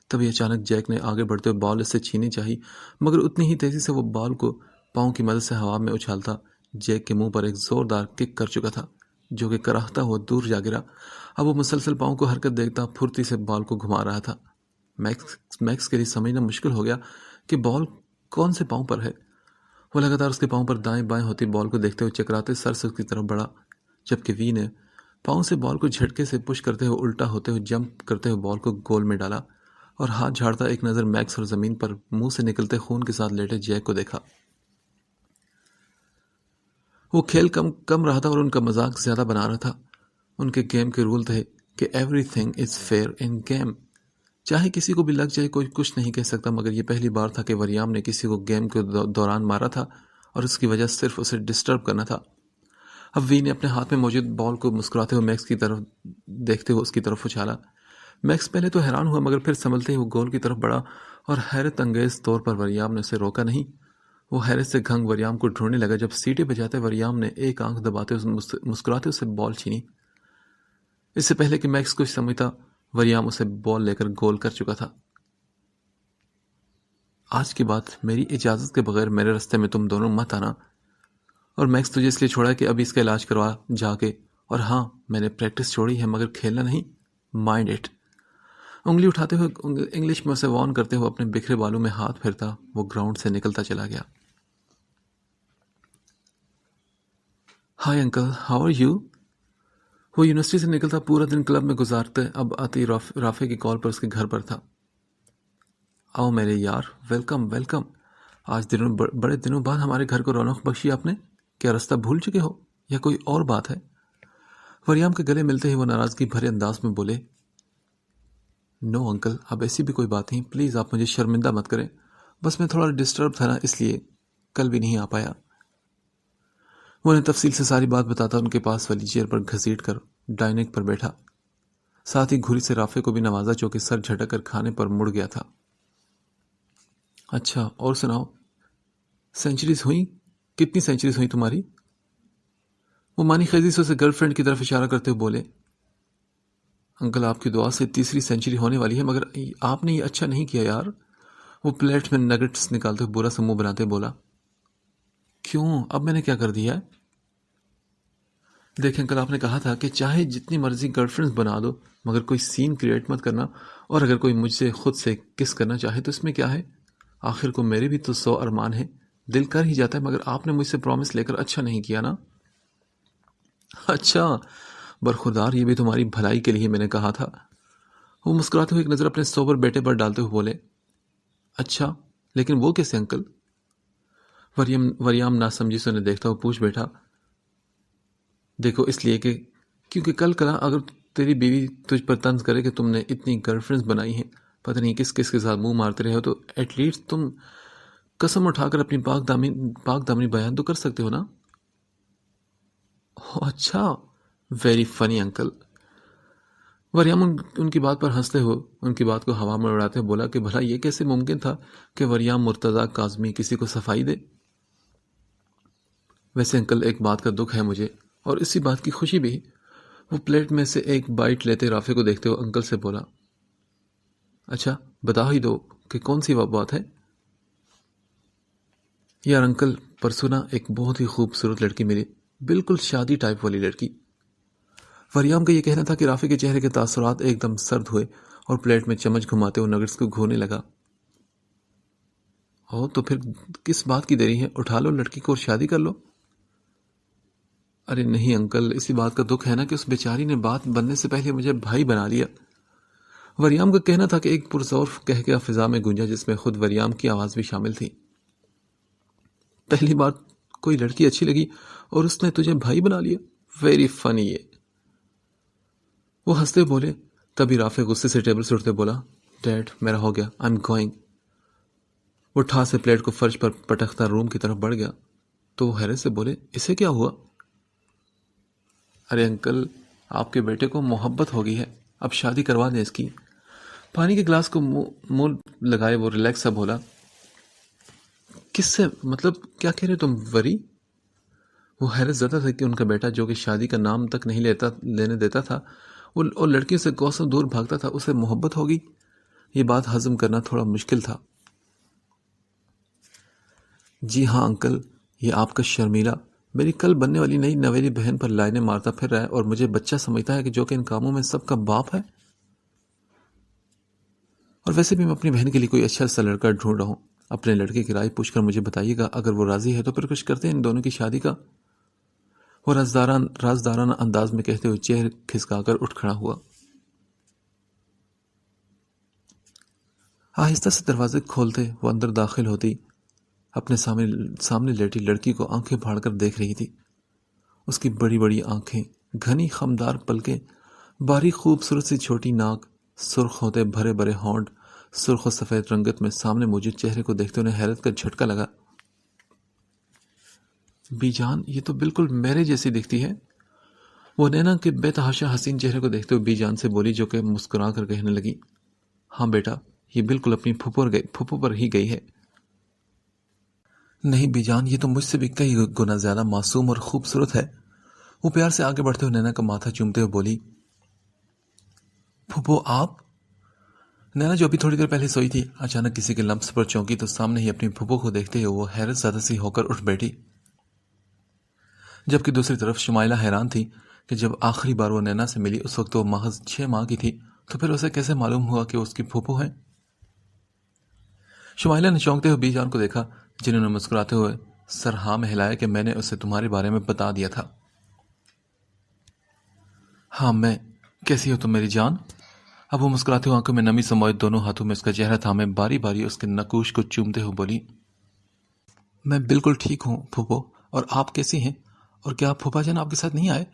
تبھی اچانک جیک نے آگے بڑھتے ہوئے بال اس سے چھینی چاہی، مگر اتنی ہی تیزی سے وہ بال کو پاؤں کی مدد سے ہوا میں اچھالتا جیک کے منہ پر ایک زوردار کک کر چکا تھا، جو کہ کراہتا ہوا دور جا گرا۔ اب وہ مسلسل پاؤں کو حرکت دیکھتا پھرتی سے بال کو گھما رہا تھا۔ میکس کے لیے سمجھنا مشکل ہو گیا کہ بال کون سے پاؤں پر ہے۔ وہ لگاتار اس کے پاؤں پر دائیں بائیں ہوتی بال کو دیکھتے ہوئے چکراتے سر سے اس کی طرف بڑھا، جبکہ وی نے پاؤں سے بال کو جھٹکے سے پش کرتے ہوئے الٹا ہوتے ہوئے جمپ کرتے ہوئے بال کو گول میں ڈالا اور ہاتھ جھاڑتا ایک نظر میکس اور زمین پر منہ سے نکلتے خون کے ساتھ لیٹے جیک کو دیکھا۔ وہ کھیل کم رہا تھا اور ان کا مذاق زیادہ بنا رہا تھا. ان کے گیم کے رول تھے کہ everything is fair in game. چاہے کسی کو بھی لگ جائے کوئی کچھ نہیں کہہ سکتا. مگر یہ پہلی بار تھا کہ وریام نے کسی کو گیم کے دوران مارا تھا اور اس کی وجہ صرف اسے ڈسٹرب کرنا تھا. اب وی نے اپنے ہاتھ میں موجود بال کو مسکراتے ہوئے میکس کی طرف دیکھتے ہوئے اس کی طرف اچھالا. میکس پہلے تو حیران ہوا مگر پھر سنبھلتے ہی وہ گول کی طرف بڑھا اور حیرت انگیز طور پر وریام نے اسے روکا نہیں. وہ حیرت سے گھنگ وریام کو ڈھونڈنے لگا. جب سیٹی بجاتے وریام نے ایک آنکھ دباتے مسکراتے اسے بال چھینی. اس سے پہلے کہ میکس کچھ سمجھتا وریام اسے بال لے کر گول کر چکا تھا. آج کی بات میری اجازت کے بغیر میرے راستے میں تم دونوں مت آنا. اور میکس تجھے اس لیے چھوڑا کہ ابھی اس کا علاج کروا جا کے. اور ہاں میں نے پریکٹس چھوڑی ہے مگر کھیلنا نہیں. Mind it. انگلی اٹھاتے ہوئے انگلش میں اسے وارن کرتے ہوئے اپنے بکھرے بالوں میں ہاتھ پھیرتا وہ گراؤنڈ سے نکلتا چلا گیا. Hi uncle how are you. وہ یونیورسٹی سے نکلتا پورا دن کلب میں گزارتے اب آتی رافع کی کال پر اس کے گھر پر تھا. آؤ میرے یار ویلکم ویلکم. آج بڑے دنوں بعد ہمارے گھر کو رونق بخشی آپ نے. کیا راستہ بھول چکے ہو یا کوئی اور بات ہے؟ وریام کے گلے ملتے ہی وہ ناراضگی بھرے انداز میں بولے. نو انکل اب ایسی بھی کوئی بات نہیں. پلیز آپ مجھے شرمندہ مت کریں. بس میں تھوڑا ڈسٹرب تھا نا اس لیے کل بھی نہیں آ پایا. وہ انہیں تفصیل سے ساری بات بتاتا ان کے پاس والی چیئر پر گھسیٹ کر ڈائننگ پر بیٹھا. ساتھ ہی گھوری سے رافع کو بھی نوازا جو کہ سر جھٹک کر کھانے پر مڑ گیا تھا. اچھا اور سناؤ سینچریز ہوئیں؟ کتنی سینچریز ہوئیں تمہاری؟ وہ مانی خیزی سے اسے گرل فرینڈ کی طرف اشارہ کرتے ہوئے بولے. انکل آپ کی دعا سے تیسری سینچری ہونے والی ہے مگر آپ نے یہ اچھا نہیں کیا یار. وہ پلیٹ میں نگٹس نکالتے ہوئے برا سا منہ بناتے بولا. کیوں اب میں نے کیا کر دیا ہے؟ دیکھیں انکل آپ نے کہا تھا کہ چاہے جتنی مرضی گرل فرینڈز بنا دو مگر کوئی سین کریٹ مت کرنا. اور اگر کوئی مجھ سے خود سے کس کرنا چاہے تو اس میں کیا ہے؟ آخر کو میرے بھی تو 100 ارمان ہیں. دل کر ہی جاتا ہے مگر آپ نے مجھ سے پرومس لے کر اچھا نہیں کیا نا. اچھا برخوردار یہ بھی تمہاری بھلائی کے لیے میں نے کہا تھا. وہ مسکراتے ہوئے ایک نظر اپنے سوبر بیٹے پر ڈالتے ہوئے بولے. اچھا لیکن وہ کیسے انکل؟ وریام ناسمجھی سے انہیں دیکھتا ہوا پوچھ بیٹھا. دیکھو اس لیے کہ کیونکہ کل کلا اگر تیری بیوی تجھ پر طنز کرے کہ تم نے اتنی گرل فرینڈز بنائی ہیں پتہ نہیں کس کس کے ساتھ منہ مارتے رہے ہو تو ایٹ لیسٹ تم قسم اٹھا کر اپنی پاک دامنی بیان تو کر سکتے ہو نا. اچھا ویری فنی انکل. وریام ان کی بات پر ہنستے ہوئے ان کی بات کو ہوا میں اڑاتے ہوئے بولا کہ بھلا یہ کیسے ممکن تھا کہ وریام مرتضیٰ کاظمی کسی کو صفائی دے. ویسے انکل ایک بات کا دکھ ہے مجھے اور اسی بات کی خوشی بھی. وہ پلیٹ میں سے ایک بائٹ لیتے رافع کو دیکھتے ہوئے انکل سے بولا. اچھا بتا ہی دو کہ کون سی وہ بات ہے. یار انکل پرسوں نا ایک بہت ہی خوبصورت لڑکی ملی بالکل شادی ٹائپ والی لڑکی. وریام کا یہ کہنا تھا کہ رافع کے چہرے کے تاثرات ایک دم سرد ہوئے اور پلیٹ میں چمچ گھماتے ہوئے نگٹس کو گھونے لگا. او تو پھر کس بات کی دیری ہے؟ اٹھا لو لڑکی کو اور شادی کر لو. ارے نہیں انکل اسی بات کا دکھ ہے نا کہ اس بیچاری نے بات بننے سے پہلے مجھے بھائی بنا لیا. وریام کا کہنا تھا کہ ایک پرزور کہہ فضا میں گونجا جس میں خود وریام کی آواز بھی شامل تھی. پہلی بار کوئی لڑکی اچھی لگی اور اس نے تجھے بھائی بنا لیا. Very funny. یہ وہ ہنستے بولے. تبھی رافع غصے سے ٹیبل سے اٹھتے بولا. ڈیڈ میرا ہو گیا آئی ایم گوئنگ. وہ ٹھا سے پلیٹ کو فرش پر پٹکتا روم کی طرف بڑھ گیا تو وہ حیرت سے بولے. اسے کیا ہوا؟ ارے انکل آپ کے بیٹے کو محبت ہو گئی ہے اب شادی کروا دیں اس کی. پانی کے گلاس کو منہ لگائے وہ ریلیکس سا بولا. کس سے مطلب کیا کہہ رہے تم وری؟ وہ حیرت زدہ تھا کہ ان کا بیٹا جو کہ شادی کا نام تک نہیں لینے دیتا تھا اور لڑکیوں سے کوسوں دور بھاگتا تھا اسے محبت ہوگی. یہ بات ہضم کرنا تھوڑا مشکل تھا. جی ہاں انکل یہ آپ کا شرمیلا میری کل بننے والی نئی نویلی بہن پر لائنیں مارتا پھر رہا ہے اور مجھے بچہ سمجھتا ہے کہ جو کہ ان کاموں میں سب کا باپ ہے. اور ویسے بھی میں اپنی بہن کے لیے کوئی اچھا سا لڑکا ڈھونڈ رہا ہوں. اپنے لڑکے کی رائے پوچھ کر مجھے بتائیے گا. اگر وہ راضی ہے تو پھر کچھ کرتے ہیں ان دونوں کی شادی کا. وہ رازدارانہ انداز میں کہتے ہوئے چہر کھسکا کر اٹھ کھڑا ہوا. آہستہ سے دروازے کھولتے وہ اندر داخل ہوتی اپنے سامنے لیٹی لڑکی کو آنکھیں پھاڑ کر دیکھ رہی تھی. اس کی بڑی بڑی آنکھیں، گھنی خمدار پلکیں، باریک خوبصورت سی چھوٹی ناک، سرخ ہوتے بھرے بھرے ہونٹ، سرخ و سفید رنگت میں سامنے موجود چہرے کو دیکھتے انہیں حیرت کا جھٹکا لگا۔ بی جان، یہ تو بالکل میرے جیسی دکھتی ہے۔ وہ نینا کے بے تحاشا حسین چہرے کو دیکھتے ہوئے بی جان سے بولی، جو کہ مسکرا کر کہنے لگی، ہاں بیٹا، یہ بالکل اپنی پھپھو پر ہی گئی ہے۔ نہیں بی جان، یہ تو مجھ سے بھی کئی گنا زیادہ معصوم اور خوبصورت ہے۔ وہ پیار سے آگے بڑھتے ہوئے نینا کا ماتھا چومتے ہوئے بولی، پھپھو آپ؟ نینا جو ابھی تھوڑی دیر پہلے سوئی تھی، اچانک کسی کے لمس پر چونکی تو سامنے ہی اپنی پھپھو کو دیکھتے ہوئے وہ حیرت زدہ سی ہو کر اٹھ بیٹھی، جبکہ دوسری طرف شمائلہ حیران تھی کہ جب آخری بار وہ نینا سے ملی اس وقت وہ محض 6 ماہ کی تھی، تو پھر اسے کیسے معلوم ہوا کہ اس کی پھپھو ہے؟ شمائلہ نے چونکتے ہوئے بی جان کو دیکھا، جنہوں نے مسکراتے ہوئے سر ہاں میں ہلایا کہ میں نے اسے تمہارے بارے میں بتا دیا تھا۔ ہاں میں، کیسی ہو تم میری جان؟ اب وہ مسکراتے ہوئے آنکھوں میں نمی سموئے دونوں ہاتھوں میں اس کا چہرہ تھامے باری باری اس کے نقوش کو چومتے ہوئے بولی، میں بالکل ٹھیک ہوں پھوپھو، اور آپ کیسی ہیں؟ اور کیا پھوپھا جان آپ کے ساتھ نہیں آئے؟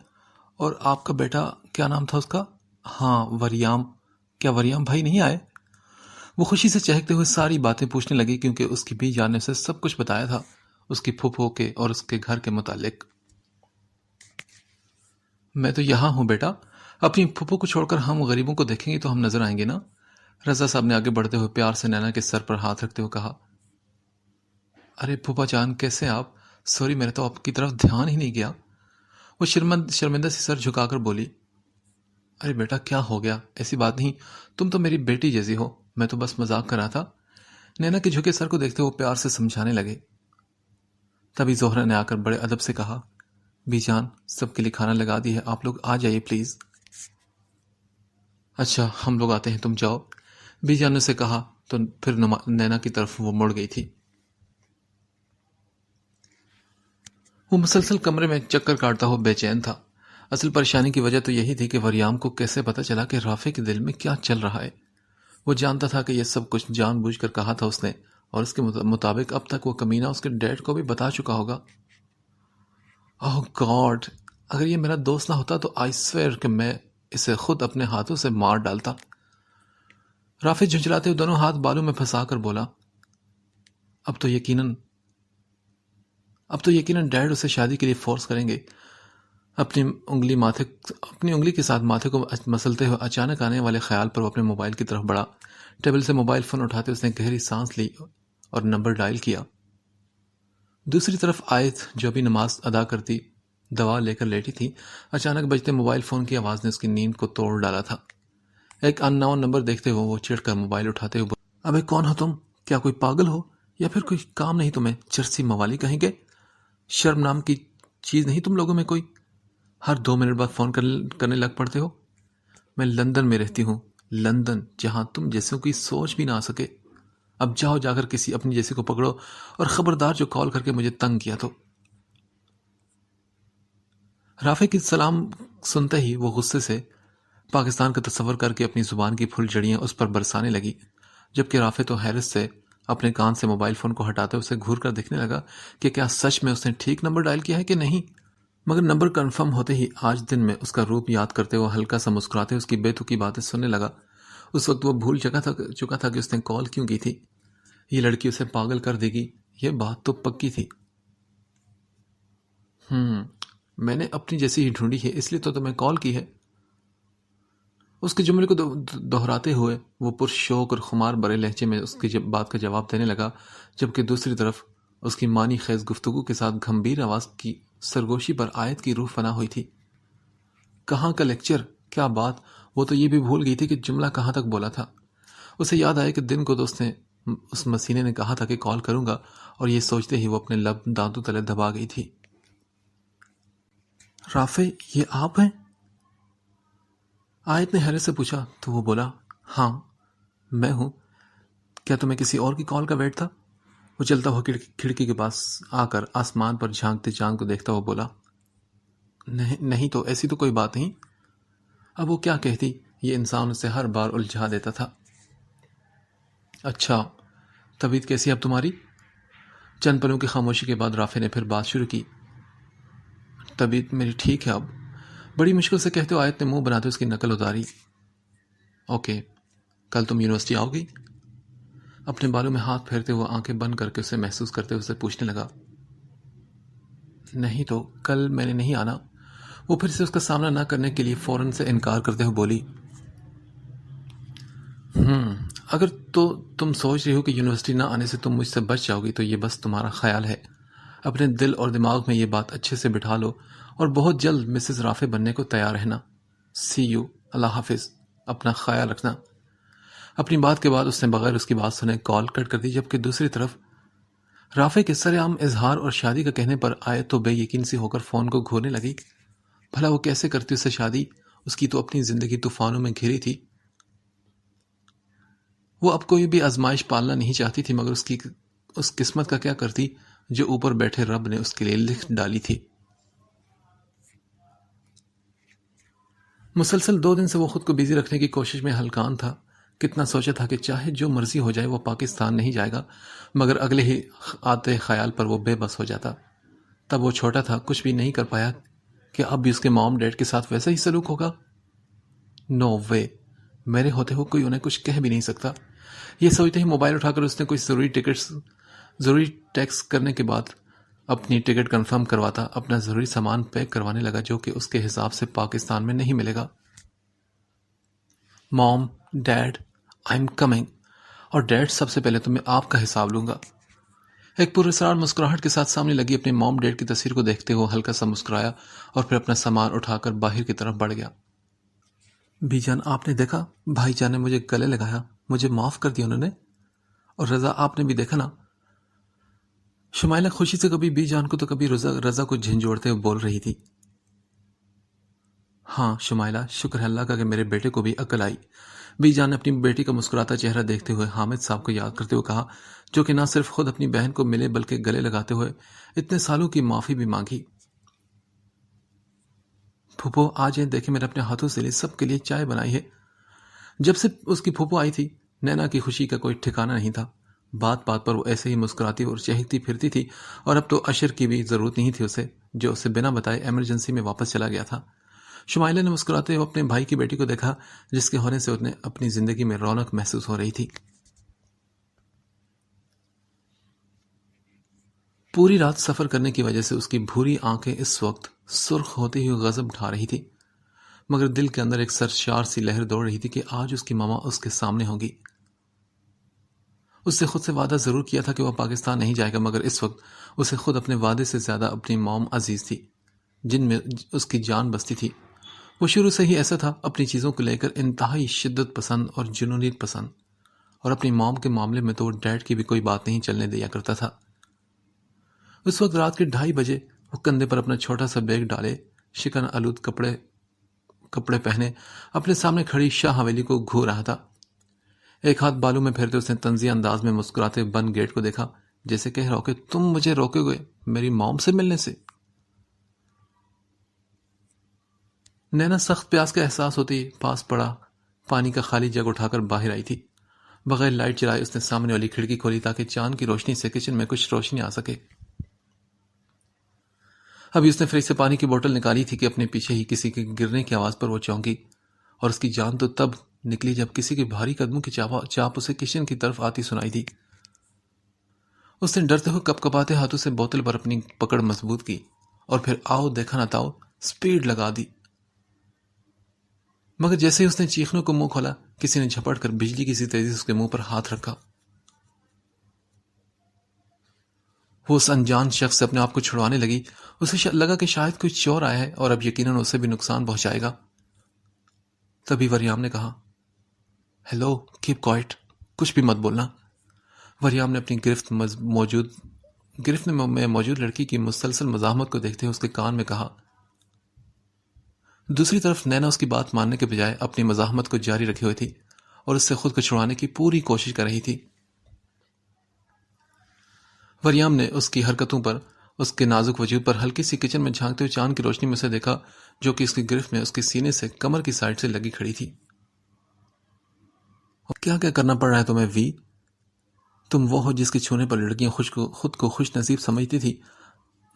اور آپ کا بیٹا کیا نام تھا اس کا؟ ہاں وریام، کیا وریام بھائی نہیں آئے؟ وہ خوشی سے چہکتے ہوئے ساری باتیں پوچھنے لگی، کیونکہ اس کی بی جان نے اسے سب کچھ بتایا تھا اس کی پھوپھو کے اور اس کے گھر کے متعلق۔ میں تو یہاں ہوں بیٹا، اپنی پھوپھو کو چھوڑ کر ہم غریبوں کو دیکھیں گے تو ہم نظر آئیں گے نا؟ رضا صاحب نے آگے بڑھتے ہوئے پیار سے نینا کے سر پر ہاتھ رکھتے ہوئے کہا۔ ارے پھوپھا جان، کیسے آپ؟ سوری، میرے تو آپ کی طرف دھیان ہی نہیں گیا۔ وہ شرمندہ سی سر جھکا کر بولی۔ ارے بیٹا کیا ہو گیا؟ ایسی بات نہیں، تم تو میری بیٹی جیسی ہو، میں تو بس مذاق کر رہا تھا۔ نینا کے جھکے سر کو دیکھتے وہ پیار سے سمجھانے لگے۔ تبھی زہرہ نے آ کر بڑے ادب سے کہا، بی جان، سب کے لیے کھانا لگا دی ہے، آپ لوگ آ جائیے پلیز۔ اچھا ہم لوگ آتے ہیں، تم جاؤ، بی جان نے اسے کہا تو پھر نینا کی طرف وہ مڑ گئی تھی۔ وہ مسلسل کمرے میں چکر کاٹتا ہوا بے چین تھا۔ اصل پریشانی کی وجہ تو یہی تھی کہ وریام کو کیسے پتا چلا کہ رافع کے دل میں کیا چل رہا ہے۔ وہ جانتا تھا کہ یہ سب کچھ جان بوجھ کر کہا تھا اس نے، اور اس کے مطابق اب تک وہ کمینہ اس کے ڈیڈ کو بھی بتا چکا ہوگا۔ اوہ گاڈ، اگر یہ میرا دوست نہ ہوتا تو آئی سویئر کہ میں اسے خود اپنے ہاتھوں سے مار ڈالتا۔ رافع جھنجھلاتے ہوئے دونوں ہاتھ بالوں میں پھنسا کر بولا، اب تو یقیناً ڈیڈ اسے شادی کے لیے فورس کریں گے۔ اپنی انگلی کے ساتھ ماتھے کو مسلتے ہوئے اچانک آنے والے خیال پر وہ اپنے موبائل کی طرف بڑھا۔ ٹیبل سے موبائل فون اٹھاتے اس نے گہری سانس لی اور نمبر ڈائل کیا۔ دوسری طرف آیت، جو بھی نماز ادا کرتی دوا لے کر لیٹی تھی، اچانک بجتے موبائل فون کی آواز نے اس کی نیند کو توڑ ڈالا تھا۔ ایک ان نون نمبر دیکھتے ہوئے وہ چڑھ کر موبائل اٹھاتے ہوئے، ابے کون ہو تم؟ کیا کوئی پاگل ہو یا پھر کوئی کام نہیں تمہیں؟ چرسی موالی کہیں گے، شرم نام کی چیز نہیں تم لوگوں میں کوئی؟ ہر 2 منٹ بعد فون کرنے لگ پڑتے ہو۔ میں لندن میں رہتی ہوں، لندن، جہاں تم جیسوں کی سوچ بھی نہ آ سکے۔ اب جاؤ، جا کر کسی اپنی جیسے کو پکڑو، اور خبردار جو کال کر کے مجھے تنگ کیا تو۔ رافع کی سلام سنتے ہی وہ غصے سے پاکستان کا تصور کر کے اپنی زبان کی پھل جڑیاں اس پر برسانے لگی، جبکہ رافع تو حیرت سے اپنے کان سے موبائل فون کو ہٹاتے اسے گھور کر دیکھنے لگا کہ کیا سچ میں اس نے ٹھیک نمبر ڈائل کیا ہے کہ نہیں۔ مگر نمبر کنفرم ہوتے ہی آج دن میں اس کا روپ یاد کرتے وہ ہلکا سا مسکراتے اس کی بے تکی باتیں سننے لگا۔ اس وقت وہ بھول چکا تھا کہ اس نے کال کیوں کی تھی۔ یہ لڑکی اسے پاگل کر دے گی، یہ بات تو پکی تھی۔ میں نے اپنی جیسی ہی ڈھونڈی ہے، اس لیے تو تمہیں کال کی ہے۔ اس کے جملے کو دہراتے ہوئے وہ پرشوق اور خمار برے لہجے میں اس کی بات کا جواب دینے لگا، جبکہ دوسری طرف اس کی معنی خیز گفتگو کے ساتھ گھمبیر آواز کی سرگوشی پر آیت کی روح فنا ہوئی تھی۔ کہاں کا لیکچر، کیا بات! وہ تو یہ بھی بھول گئی تھی کہ جملہ کہاں تک بولا تھا۔ اسے یاد آیا کہ دن کو دوست نے اس مسینے نے کہا تھا کہ کال کروں گا، اور یہ سوچتے ہی وہ اپنے لب دانتوں تلے دبا گئی تھی۔ رافع، یہ آپ ہیں؟ آیت نے حیرت سے پوچھا تو وہ بولا، ہاں میں ہوں، کیا تمہیں کسی اور کی کال کا ویٹ تھا؟ وہ چلتا ہوا کھڑکی کے پاس آ کر آسمان پر جھانکتے چاند کو دیکھتا ہوا بولا، نہیں تو ایسی تو کوئی بات نہیں۔ اب وہ کیا کہتی، یہ انسان اسے ہر بار الجھا دیتا تھا۔ اچھا، طبیعت کیسی ہے اب تمہاری؟ چند پلوں کی خاموشی کے بعد رافع نے پھر بات شروع کی۔ طبیعت میری ٹھیک ہے اب، بڑی مشکل سے کہتے ہو آیت نے منہ بناتے اس کی نقل اتاری۔ اوکے، کل تم یونیورسٹی آؤ گی؟ اپنے بالوں میں ہاتھ پھیرتے ہوئے آنکھیں بند کر کے اسے محسوس کرتے ہوئے اسے پوچھنے لگا۔ نہیں تو کل میں نے نہیں آنا۔ وہ پھر سے اس کا سامنا نہ کرنے کے لیے فوراً سے انکار کرتے ہوئے بولی۔ اگر تو تم سوچ رہی ہو کہ یونیورسٹی نہ آنے سے تم مجھ سے بچ جاؤ گی تو یہ بس تمہارا خیال ہے۔ اپنے دل اور دماغ میں یہ بات اچھے سے بٹھا لو اور بہت جلد مسز رافع بننے کو تیار رہنا۔ سی یو، اللہ حافظ، اپنا خیال رکھنا۔ اپنی بات کے بعد اس نے بغیر اس کی بات سنے کال کٹ کر دی، جبکہ دوسری طرف رافع کے سر عام اظہار اور شادی کا کہنے پر آئے تو بے یقین سی ہو کر فون کو گھورنے لگی۔ بھلا وہ کیسے کرتی اس سے شادی؟ اس کی تو اپنی زندگی طوفانوں میں گھری تھی۔ وہ اب کوئی بھی آزمائش پالنا نہیں چاہتی تھی، مگر اس قسمت کا کیا کرتی جو اوپر بیٹھے رب نے اس کے لیے لکھ ڈالی تھی۔ مسلسل 2 دن سے وہ خود کو بیزی رکھنے کی کوشش میں ہلکان تھا۔ کتنا سوچا تھا کہ چاہے جو مرضی ہو جائے وہ پاکستان نہیں جائے گا، مگر اگلے ہی آتے خیال پر وہ بے بس ہو جاتا۔ تب وہ چھوٹا تھا، کچھ بھی نہیں کر پایا کہ اب بھی اس کے موم ڈیڈ کے ساتھ ویسا ہی سلوک ہوگا۔ نو وے، میرے ہوتے ہو کوئی انہیں کچھ کہہ بھی نہیں سکتا۔ یہ سوچتے ہی موبائل اٹھا کر اس نے کچھ ضروری ٹیکس کرنے کے بعد اپنی ٹکٹ کنفرم کرواتا اپنا ضروری سامان پیک کروانے لگا، جو کہ اس کے حساب سے پاکستان میں نہیں ملے گا۔ موم، ڈیڈ، آئی ایم کمنگ، اور ڈیڈ سب سے پہلے تو میں آپ کا حساب لوں گا۔ ایک پراسرار مسکراہٹ کے ساتھ سامنے لگی اپنے موم ڈیڈ کی تصویر کو دیکھتے ہوئے ہلکا سا مسکرایا اور پھر اپنا سامان اٹھا کر باہر کی طرف بڑھ گیا۔ بی جان، آپ نے دیکھا بھائی جان نے مجھے گلے لگایا، مجھے معاف کر دیا انہوں نے۔ اور رضا، آپ نے بھی دیکھا نا؟ شمائلہ خوشی سے کبھی بی جان کو تو کبھی رضا کو جھنجھوڑتے ہوئے بول رہی تھی۔ ہاں شمائلہ، شکر ہے اللہ کا کہ میرے بیٹے کو بھی عقل آئی۔ بی جان نے اپنی بیٹی کا مسکراتا چہرہ دیکھتے ہوئے حامد صاحب کو یاد کرتے ہوئے کہا، جو کہ نہ صرف خود اپنی بہن کو ملے بلکہ گلے لگاتے ہوئے اتنے سالوں کی معافی بھی مانگی۔ پھوپھو آ جائیں، دیکھیں میں نے اپنے ہاتھوں سے سب کے لیے چائے بنائی ہے۔ جب سے اس کی پھوپھو آئی تھی، نینا کی خوشی کا کوئی ٹھکانہ نہیں تھا۔ بات بات پر وہ ایسے ہی مسکراتی اور چہکتی پھرتی تھی، اور اب تو اشر کی بھی ضرورت نہیں تھی اسے، جو اسے بنا بتائے ایمرجنسی میں واپس چلا گیا تھا۔ شمائلہ نے مسکراتے ہوئے اپنے بھائی کی بیٹی کو دیکھا، جس کے ہونے سے انہیں اپنی زندگی میں رونق محسوس ہو رہی تھی۔ پوری رات سفر کرنے کی وجہ سے اس کی بھوری آنکھیں اس وقت سرخ ہوتی ہوئی غضب اٹھا رہی تھی، مگر دل کے اندر ایک سرشار سی لہر دوڑ رہی تھی کہ آج اس کی ماما اس کے سامنے ہوگی۔ اس سے خود سے وعدہ ضرور کیا تھا کہ وہ پاکستان نہیں جائے گا، مگر اس وقت اسے خود اپنے وعدے سے زیادہ اپنی موم عزیز تھی، جن میں اس کی جان بستی تھی۔ وہ شروع سے ہی ایسا تھا، اپنی چیزوں کو لے کر انتہائی شدت پسند اور جنونیت پسند، اور اپنی موم کے معاملے میں تو وہ ڈیڈ کی بھی کوئی بات نہیں چلنے دیا کرتا تھا۔ اس وقت رات کے 2:30 بجے وہ کندھے پر اپنا چھوٹا سا بیگ ڈالے، شکن آلود کپڑے پہنے اپنے سامنے کھڑی شاہ حویلی کو گھور رہا تھا۔ ایک ہاتھ بالوں میں پھیرتے اس نے طنزیہ انداز میں مسکراتے بند گیٹ کو دیکھا، جیسے کہہ رہا ہو کہ تم مجھے روکے گے میری موم سے ملنے سے۔ نینا سخت پیاس کا احساس ہوتی پاس پڑا پانی کا خالی جگ اٹھا کر باہر آئی تھی۔ بغیر لائٹ جلائے اس نے سامنے والی کھڑکی کھولی تاکہ چاند کی روشنی سے کچن میں کچھ روشنی آ سکے۔ ابھی اس نے فریج سے پانی کی بوتل نکالی تھی کہ اپنے پیچھے ہی کسی کے گرنے کی آواز پر وہ چونکی، اور اس کی جان تو تب نکلی جب کسی کے بھاری قدموں کی چاپ اسے کچن کی طرف آتی سنائی دی۔ اس نے ڈرتے ہوئے کپ کپاتے ہاتھوں سے بوتل پر اپنی پکڑ مضبوط کی، اور پھر آؤ دیکھا نہ تاؤ سپیڈ لگا دی۔ مگر جیسے ہی اس نے چیخنے کو منہ کھولا، کسی نے جھپٹ کر بجلی کی سی تیزی سے اس کے منہ پر ہاتھ رکھا۔ وہ اس انجان شخص سے اپنے آپ کو چھڑوانے لگی۔ اسے لگا کہ شاید کوئی چور آیا ہے اور اب یقیناً اسے بھی نقصان پہنچائے گا۔ تبھی وریام نے کہا، ہیلو، کیپ کوائٹ، کچھ بھی مت بولنا۔ وریام نے اپنی گرفت میں موجود لڑکی کی مسلسل مزاحمت کو دیکھتے ہوئے اس کے کان میں کہا۔ دوسری طرف نینا اس کی بات ماننے کے بجائے اپنی مزاحمت کو جاری رکھے ہوئی تھی اور اس سے خود کو چھڑانے کی پوری کوشش کر رہی تھی۔ وریام نے اس کی حرکتوں پر، اس کے نازک وجود پر ہلکی سی کچن میں جھانکتے ہوئے چاند کی روشنی میں سے دیکھا، جو کہ اس کی گرفت میں اس کے سینے سے کمر کی سائڈ سے لگی کھڑی تھی۔ اور کیا کرنا پڑ رہا ہے تمہیں وی؟ تم وہ ہو جس کے چھونے پر لڑکیاں خود کو خوش نصیب سمجھتی تھی،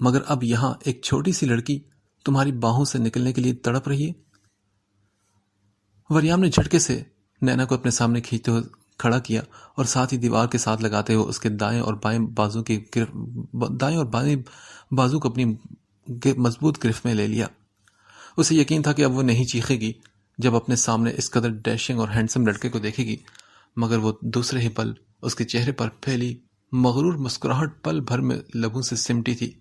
مگر اب یہاں ایک چھوٹی سی لڑکی تمہاری باہوں سے نکلنے کے لیے تڑپ رہی ہے؟ وریام نے جھٹکے سے نینا کو اپنے سامنے کھینچتے ہوئے کھڑا کیا اور ساتھ ہی دیوار کے ساتھ لگاتے ہوئے اس کے دائیں اور بائیں بازو کو اپنی مضبوط گرفت میں لے لیا۔ اسے یقین تھا کہ اب وہ نہیں چیخے گی جب اپنے سامنے اس قدر ڈیشنگ اور ہینڈسم لڑکے کو دیکھے گی، مگر وہ دوسرے ہی پل اس کے چہرے پر پھیلی مغرور مسکراہٹ پل بھر میں لبوں سے سمٹی تھی۔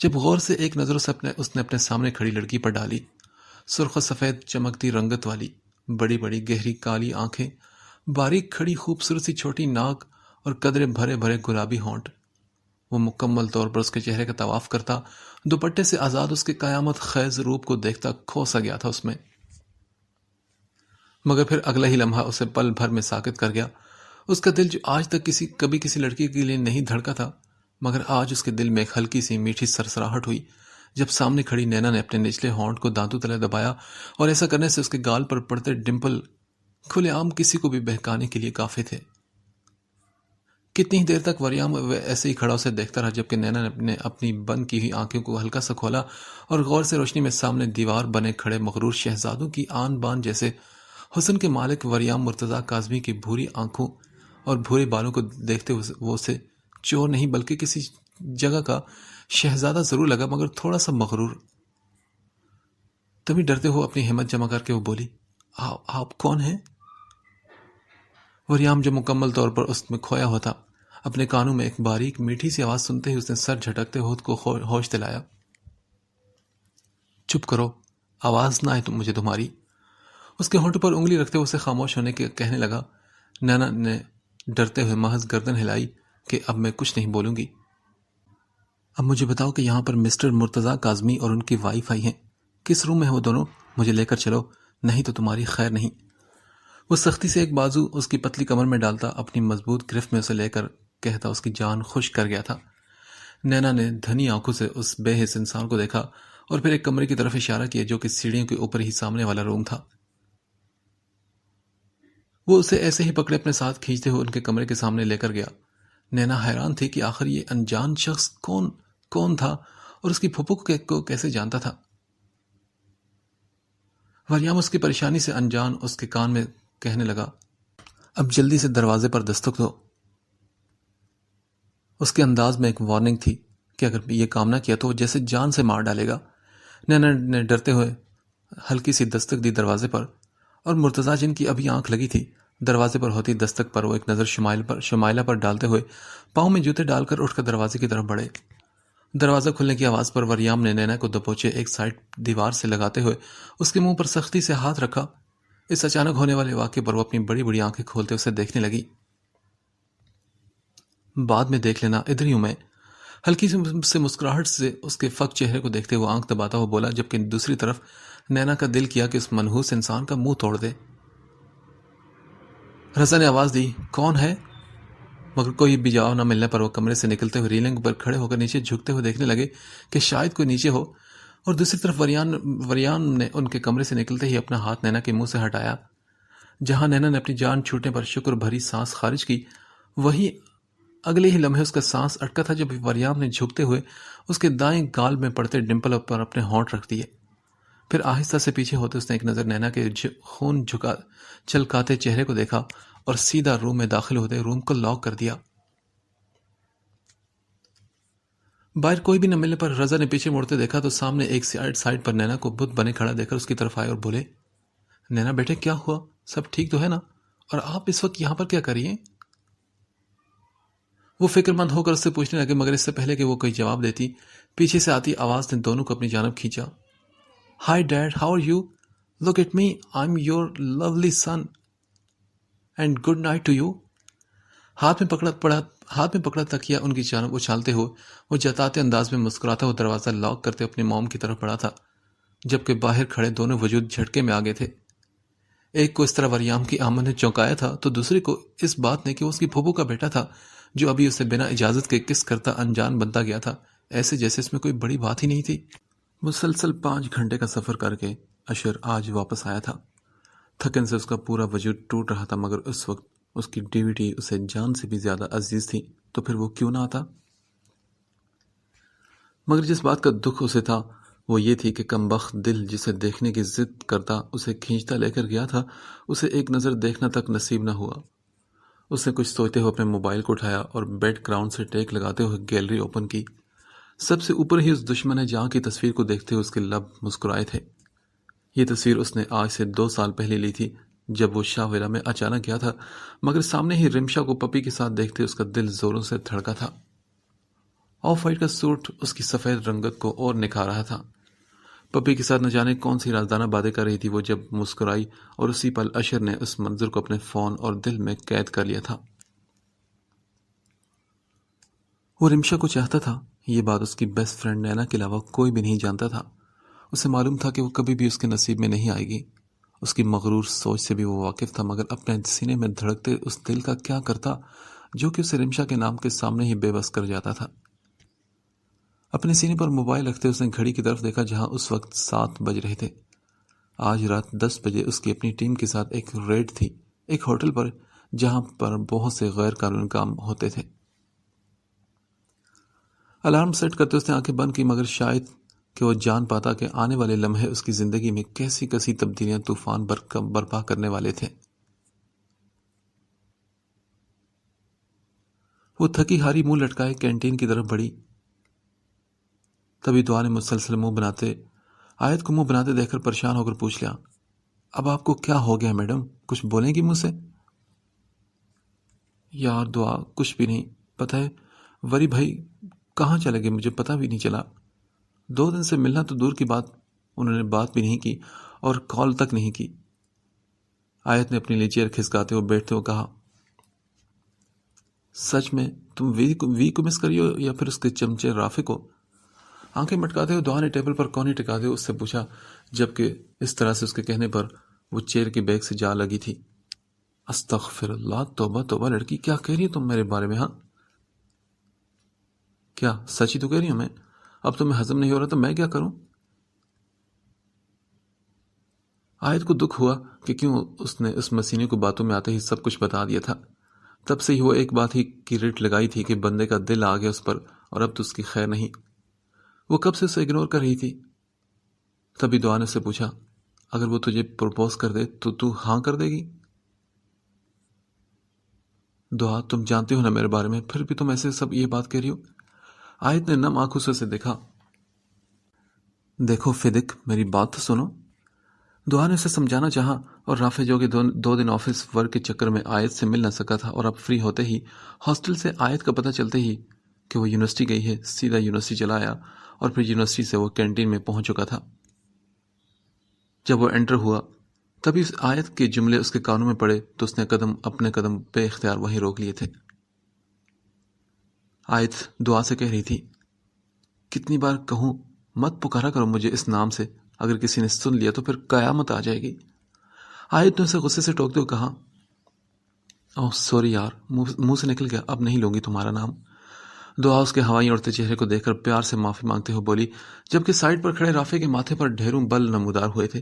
جب غور سے ایک نظر اس نے اپنے سامنے کھڑی لڑکی پر ڈالی، سرخ و سفید چمکتی رنگت والی، بڑی بڑی گہری کالی آنکھیں، باریک کھڑی خوبصورت سی چھوٹی ناک اور قدرے بھرے بھرے گلابی ہونٹ، وہ مکمل طور پر اس کے چہرے کا طواف کرتا، دوپٹے سے آزاد اس کے قیامت خیز روپ کو دیکھتا کھوسا گیا تھا اس میں۔ مگر پھر اگلا ہی لمحہ اسے پل بھر میں ساکت کر گیا۔ اس کا دل جو آج تک کبھی کسی لڑکی کے لیے نہیں دھڑکا تھا، مگر آج اس کے دل میں ایک ہلکی سی میٹھی سرسراہٹ ہوئی جب سامنے کھڑی نینا نے اپنے نچلے ہونٹ کو دانتوں تلے دبایا، اور ایسا کرنے سے اس کے گال پر پڑتے ڈمپل کھلے عام کسی کو بھی بہکانے کے لیے کافی تھے۔ کتنی دیر تک وریام ایسے ہی کھڑا اسے دیکھتا رہا، جبکہ نینا نے اپنی بند کی ہوئی آنکھوں کو ہلکا سا کھولا اور غور سے روشنی میں سامنے دیوار بنے کھڑے مغرور شہزادوں کی آن بان جیسے حسن کے مالک وریام مرتضیٰ کاظمی کی بھوری آنکھوں اور بھورے بالوں کو دیکھتے ہوئے وہ اسے چور نہیں بلکہ کسی جگہ کا شہزادہ ضرور لگا، مگر تھوڑا سا مغرور۔ تبھی ڈرتے ہوئے اپنی ہمت جمع کر کے وہ بولی، آپ کون ہیں؟ وریام جو مکمل طور پر اس میں کھویا ہوا تھا، اپنے کانوں میں ایک باریک میٹھی سی آواز سنتے ہی اس نے سر جھٹکتے ہوئے کو ہوش دلایا۔ چپ کرو، آواز نہ آئے مجھے تمہاری۔ اس کے ہونٹ پر انگلی رکھتے ہوئے اسے خاموش ہونے کے کہنے لگا۔ نینا نے ڈرتے ہوئے محض گردن ہلائی کہ اب میں کچھ نہیں بولوں گی۔ اب مجھے بتاؤ کہ یہاں پر مسٹر مرتضیٰ کاظمی اور ان کی وائف آئی ہیں، کس روم میں ہیں وہ دونوں؟ مجھے لے کر چلو، نہیں تو تمہاری خیر نہیں۔ وہ سختی سے ایک بازو اس کی پتلی کمر میں ڈالتا، اپنی مضبوط گرفت میں اسے لے کر کہتا اس کی جان خوش کر گیا تھا۔ نینا نے دھنی آنکھوں سے اس بے حس انسان کو دیکھا اور پھر ایک کمرے کی طرف اشارہ کیا جو کہ سیڑھیوں کے اوپر ہی سامنے والا روم تھا۔ وہ اسے ایسے ہی پکڑے اپنے ساتھ کھینچتے ہوئے ان کے کمرے کے سامنے لے کر گیا۔ نینا حیران تھی کہ آخر یہ انجان شخص کون تھا اور اس کی پھپھو کو کیسے جانتا تھا۔ وریام اس کی پریشانی سے انجان اس کے کان میں کہنے لگا، اب جلدی سے دروازے پر دستک دو۔ اس کے انداز میں ایک وارننگ تھی کہ اگر یہ کام نہ کیا تو وہ جیسے جان سے مار ڈالے گا۔ نینا نے ڈرتے ہوئے ہلکی سی دستک دی دروازے پر، اور مرتضیٰ جن کی ابھی آنکھ لگی تھی، دروازے پر ہوتی دستک پر وہ ایک نظر شمائلہ پر ڈالتے ہوئے پاؤں میں جوتے ڈال کر اٹھ کر دروازے کی طرف بڑھے۔ دروازہ کھلنے کی آواز پر وریام نے نینا کو دبوچے ایک سائڈ دیوار سے لگاتے ہوئے اس کے منہ پر سختی سے ہاتھ رکھا۔ اس اچانک ہونے والے واقعے پر وہ اپنی بڑی بڑی آنکھیں کھولتے اسے دیکھنے لگی۔ بعد میں دیکھ لینا، ادھر ہی ہوں میں۔ ہلکی سے مسکراہٹ سے اس کے فک چہرے کو دیکھتے ہوئے آنکھ دباتا ہوا بولا، جبکہ دوسری طرف نینا کا دل کیا کہ اس منحوس انسان کا منہ توڑ دے۔ رضا نے آواز دی، کون ہے؟ مگر کوئی بھی جواب نہ ملنے پر وہ کمرے سے نکلتے ہوئے ریلنگ پر کھڑے ہو کر نیچے جھکتے ہوئے دیکھنے لگے کہ شاید کوئی نیچے ہو، اور دوسری طرف وریان نے ان کے کمرے سے نکلتے ہی اپنا ہاتھ نینا کے منہ سے ہٹایا۔ جہاں نینا نے اپنی جان چھوٹنے پر شکر بھری سانس خارج کی، وہی اگلے ہی لمحے اس کا سانس اٹکا تھا جب وریام نے جھکتے ہوئے اس کے دائیں گال میں پڑتے ڈمپل پر اپنے ہونٹ رکھ دیے۔ پھر آہستہ سے پیچھے ہوتے اس نے ایک نظر نینا کے خون چھلکاتے چہرے کو دیکھا اور سیدھا روم میں داخل ہوتے روم کو لاک کر دیا۔ باہر کوئی بھی نہ ملنے پر رضا نے پیچھے مڑتے دیکھا تو سامنے ایک سائڈ پر نینا کو بت بنے کھڑا دیکھ کر اس کی طرف آئے اور بولے، نینا بیٹے کیا ہوا؟ سب ٹھیک تو ہے نا؟ اور آپ اس وقت یہاں پر کیا کر رہی ہیں؟ وہ فکر مند ہو کر اس سے پوچھنے لگے، مگر اس سے پہلے کہ وہ کوئی جواب دیتی، پیچھے سے آتی آواز نے دونوں کو اپنی جانب کھینچا۔ Hi dad, how are you? Look at me, I am your lovely son and good night to you. ہاتھ میں پکڑا تکیا ان کی جانب اچھالتے ہوئے وہ جتاتے انداز میں مسکراتا ہوا دروازہ لاک کرتے اپنی موم کی طرف بڑھا تھا، جبکہ باہر کھڑے دونوں وجود جھٹکے میں آگے تھے۔ ایک کو اس طرح وریام کی آمد نے چونکایا تھا تو دوسرے کو اس بات نے کہ وہ اس کی پھوپھو کا بیٹا تھا جو ابھی اسے بنا اجازت کے کس کرتا انجان بنتا گیا تھا، ایسے جیسے اس میں کوئی بڑی بات ہی نہیں تھی۔ مسلسل 5 گھنٹے کا سفر کر کے اشر آج واپس آیا تھا۔ تھکن سے اس کا پورا وجود ٹوٹ رہا تھا، مگر اس وقت اس کی ڈیوٹی اسے جان سے بھی زیادہ عزیز تھی، تو پھر وہ کیوں نہ آتا؟ مگر جس بات کا دکھ اسے تھا وہ یہ تھی کہ کمبخت دل جسے دیکھنے کی ضد کرتا اسے کھینچتا لے کر گیا تھا، اسے ایک نظر دیکھنا تک نصیب نہ ہوا۔ اس نے کچھ سوچتے ہوئے اپنے موبائل کو اٹھایا اور بیڈ گراؤنڈ سے ٹیک لگاتے ہوئے گیلری اوپن کی۔ سب سے اوپر ہی اس دشمن جہاں کی تصویر کو دیکھتے ہوئے اس کے لب مسکرائے تھے۔ یہ تصویر اس نے آج سے 2 سال پہلے لی تھی، جب وہ شاہ ویلا میں اچانک گیا تھا، مگر سامنے ہی رمشا کو پپی کے ساتھ دیکھتے اس کا دل زوروں سے دھڑکا تھا۔ آف وائٹ کا سوٹ اس کی سفید رنگت کو اور نکھار رہا تھا۔ پپی کے ساتھ نہ جانے کون سی رازدانہ باتیں کر رہی تھی وہ جب مسکرائی، اور اسی پل اشر نے اس منظر کو اپنے فون اور دل میں قید کر لیا تھا۔ وہ رمشا کو چاہتا تھا، یہ بات اس کی بیسٹ فرینڈ نینا کے علاوہ کوئی بھی نہیں جانتا تھا۔ اسے معلوم تھا کہ وہ کبھی بھی اس کے نصیب میں نہیں آئے گی۔ اس کی مغرور سوچ سے بھی وہ واقف تھا، مگر اپنے سینے میں دھڑکتے اس دل کا کیا کرتا جو کہ اسے رمشا کے نام کے سامنے ہی بے بس کر جاتا تھا۔ اپنے سینے پر موبائل رکھتے اس نے گھڑی کی طرف دیکھا جہاں اس وقت 7 بج رہے تھے۔ آج رات 10 بجے اس کی اپنی ٹیم کے ساتھ ایک ریڈ تھی، ایک ہوٹل پر جہاں پر بہت سے غیر قانونی کام ہوتے تھے۔ الارم سیٹ کرتے اس نے آنکھیں بند کی، مگر شاید کہ وہ جان پاتا کہ آنے والے لمحے اس کی زندگی میں کیسی کیسی تبدیلیاں طوفان برپا کرنے والے تھے۔ وہ تھکی ہاری منہ لٹکائے کینٹین کی طرف بڑھی، تبھی دعا نے مسلسل منہ بناتے آیت کو منہ بناتے دیکھ کر پریشان ہو کر پوچھ لیا، اب آپ کو کیا ہو گیا میڈم؟ کچھ بولیں گی مجھ سے؟ یار دعا کچھ بھی نہیں، پتہ ہے وری بھائی کہاں چلے گئے مجھے پتہ بھی نہیں چلا۔ 2 دن سے ملنا تو دور کی بات، انہوں نے بات بھی نہیں کی اور کال تک نہیں کی۔ آیت نے اپنی لیے چیئر کھسکاتے ہوئے بیٹھتے ہوئے کہا، سچ میں تم وی کو مس کری ہو یا پھر اس کے چمچے رافع کو؟ آنکھیں مٹکاتے ہوئے دعا نے ٹیبل پر کونی ٹکاتے ہوئے اس سے پوچھا، جبکہ اس طرح سے اس کے کہنے پر وہ چیئر کی بیگ سے جا لگی تھی۔ استغفر اللہ، توبہ توبہ لڑکی، کیا کہہ رہی ہو تم میرے بارے میں؟ ہاں کیا سچ ہی تو کہہ رہی ہوں میں؟ اب تو میں ہضم نہیں ہو رہا تو میں کیا کروں؟ آیت کو دکھ ہوا کہ کیوں اس نے اس مسینے کو باتوں میں آتے ہی سب کچھ بتا دیا تھا۔ تب سے ہی وہ ایک بات ہی کی رٹ لگائی تھی کہ بندے کا دل آ گیا اس پر، اور اب تو اس کی خیر نہیں۔ وہ کب سے اسے اگنور کر رہی تھی۔ تبھی دعا نے سے پوچھا، اگر وہ تجھے پروپوز کر دے تو تو ہاں کر دے گی؟ دعا تم جانتے ہو نا میرے بارے میں، پھر بھی تم ایسے سب یہ بات کہہ رہی ہو۔ آیت نے نم آنکھوں سے اسے دیکھا۔ دیکھو فدک، میری بات تو سنو۔ دعا نے اسے سمجھانا چاہا، اور رافع جو کہ 2 دن آفس ورک کے چکر میں آیت سے مل نہ سکا تھا، اور اب فری ہوتے ہی ہاسٹل سے آیت کا پتہ چلتے ہی کہ وہ یونیورسٹی گئی ہے، سیدھا یونیورسٹی چلا آیا، اور پھر یونیورسٹی سے وہ کینٹین میں پہنچ چکا تھا۔ جب وہ انٹر ہوا تبھی اس آیت کے جملے اس کے کانوں میں پڑے تو اس نے اپنے قدم بے اختیار وہیں روک لیے تھے۔ آیت دعا سے کہہ رہی تھی، کتنی بار کہوں مت پکارا کرو مجھے اس نام سے، اگر کسی نے سن لیا تو پھر قیامت آ جائے گی۔ آیت نے اسے غصے سے ٹوکتے ہوئے کہا، اوہ سوری یار، منہ سے نکل گیا، اب نہیں لوں گی تمہارا نام۔ دعا اس کے ہوائیں اڑتے چہرے کو دیکھ کر پیار سے معافی مانگتے ہوئے بولی، جبکہ سائڈ پر کھڑے رافع کے ماتھے پر ڈھیروں بل نمودار ہوئے تھے،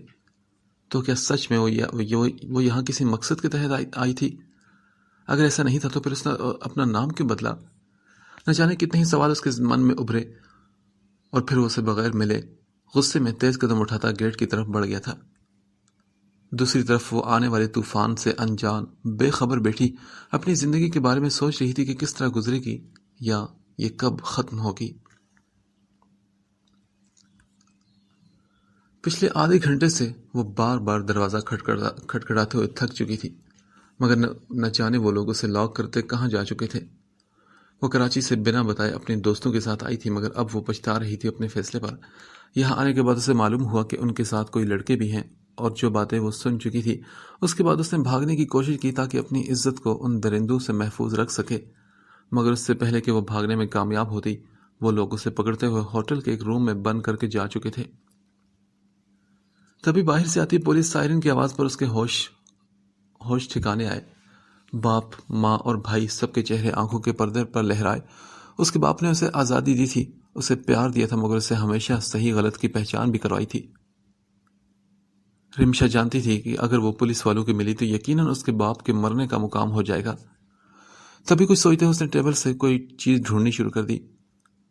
تو کیا سچ میں وہ یہاں کسی مقصد کے تحت آئی تھی؟ اگر ایسا نہیں تھا تو پھر اس نے اپنا نام کیوں بدلا؟ نہ جانے کتنے ہی سوال اس کے من میں ابھرے، اور پھر وہ اسے بغیر ملے غصے میں تیز قدم اٹھاتا گیٹ کی طرف بڑھ گیا تھا۔ دوسری طرف وہ آنے والے طوفان سے انجان بے خبر بیٹھی اپنی زندگی کے بارے میں سوچ رہی تھی کہ کس طرح گزرے گی یا یہ کب ختم ہوگی۔ پچھلے آدھے گھنٹے سے وہ بار بار دروازہ کھٹکھٹاتے ہوئے تھک چکی تھی، مگر نہ جانے وہ لوگ اسے لاک کرتے کہاں جا چکے تھے۔ وہ کراچی سے بنا بتائے اپنے دوستوں کے ساتھ آئی تھی، مگر اب وہ پچھتا رہی تھی اپنے فیصلے پر۔ یہاں آنے کے بعد اسے معلوم ہوا کہ ان کے ساتھ کوئی لڑکے بھی ہیں، اور جو باتیں وہ سن چکی تھی اس کے بعد اس نے بھاگنے کی کوشش کی تاکہ اپنی عزت کو ان درندوں سے محفوظ رکھ سکے، مگر اس سے پہلے کہ وہ بھاگنے میں کامیاب ہوتی وہ لوگ اسے پکڑتے ہوئے ہوٹل کے ایک روم میں بند کر کے جا چکے تھے۔ تبھی باہر سے آتی پولیس سائرن کی آواز پر اس کے ہوش ٹھکانے آئے۔ باپ، ماں اور بھائی سب کے چہرے آنکھوں کے پردے پر لہرائے۔ اس کے باپ نے اسے آزادی دی تھی، اسے پیار دیا تھا، مگر اسے ہمیشہ صحیح غلط کی پہچان بھی کروائی تھی۔ رمشا جانتی تھی کہ اگر وہ پولیس والوں کی ملی تو یقیناً اس کے باپ کے مرنے کا مقام ہو جائے گا۔ تبھی کچھ سوچتے ہوئے اس نے ٹیبل سے کوئی چیز ڈھونڈنی شروع کر دی۔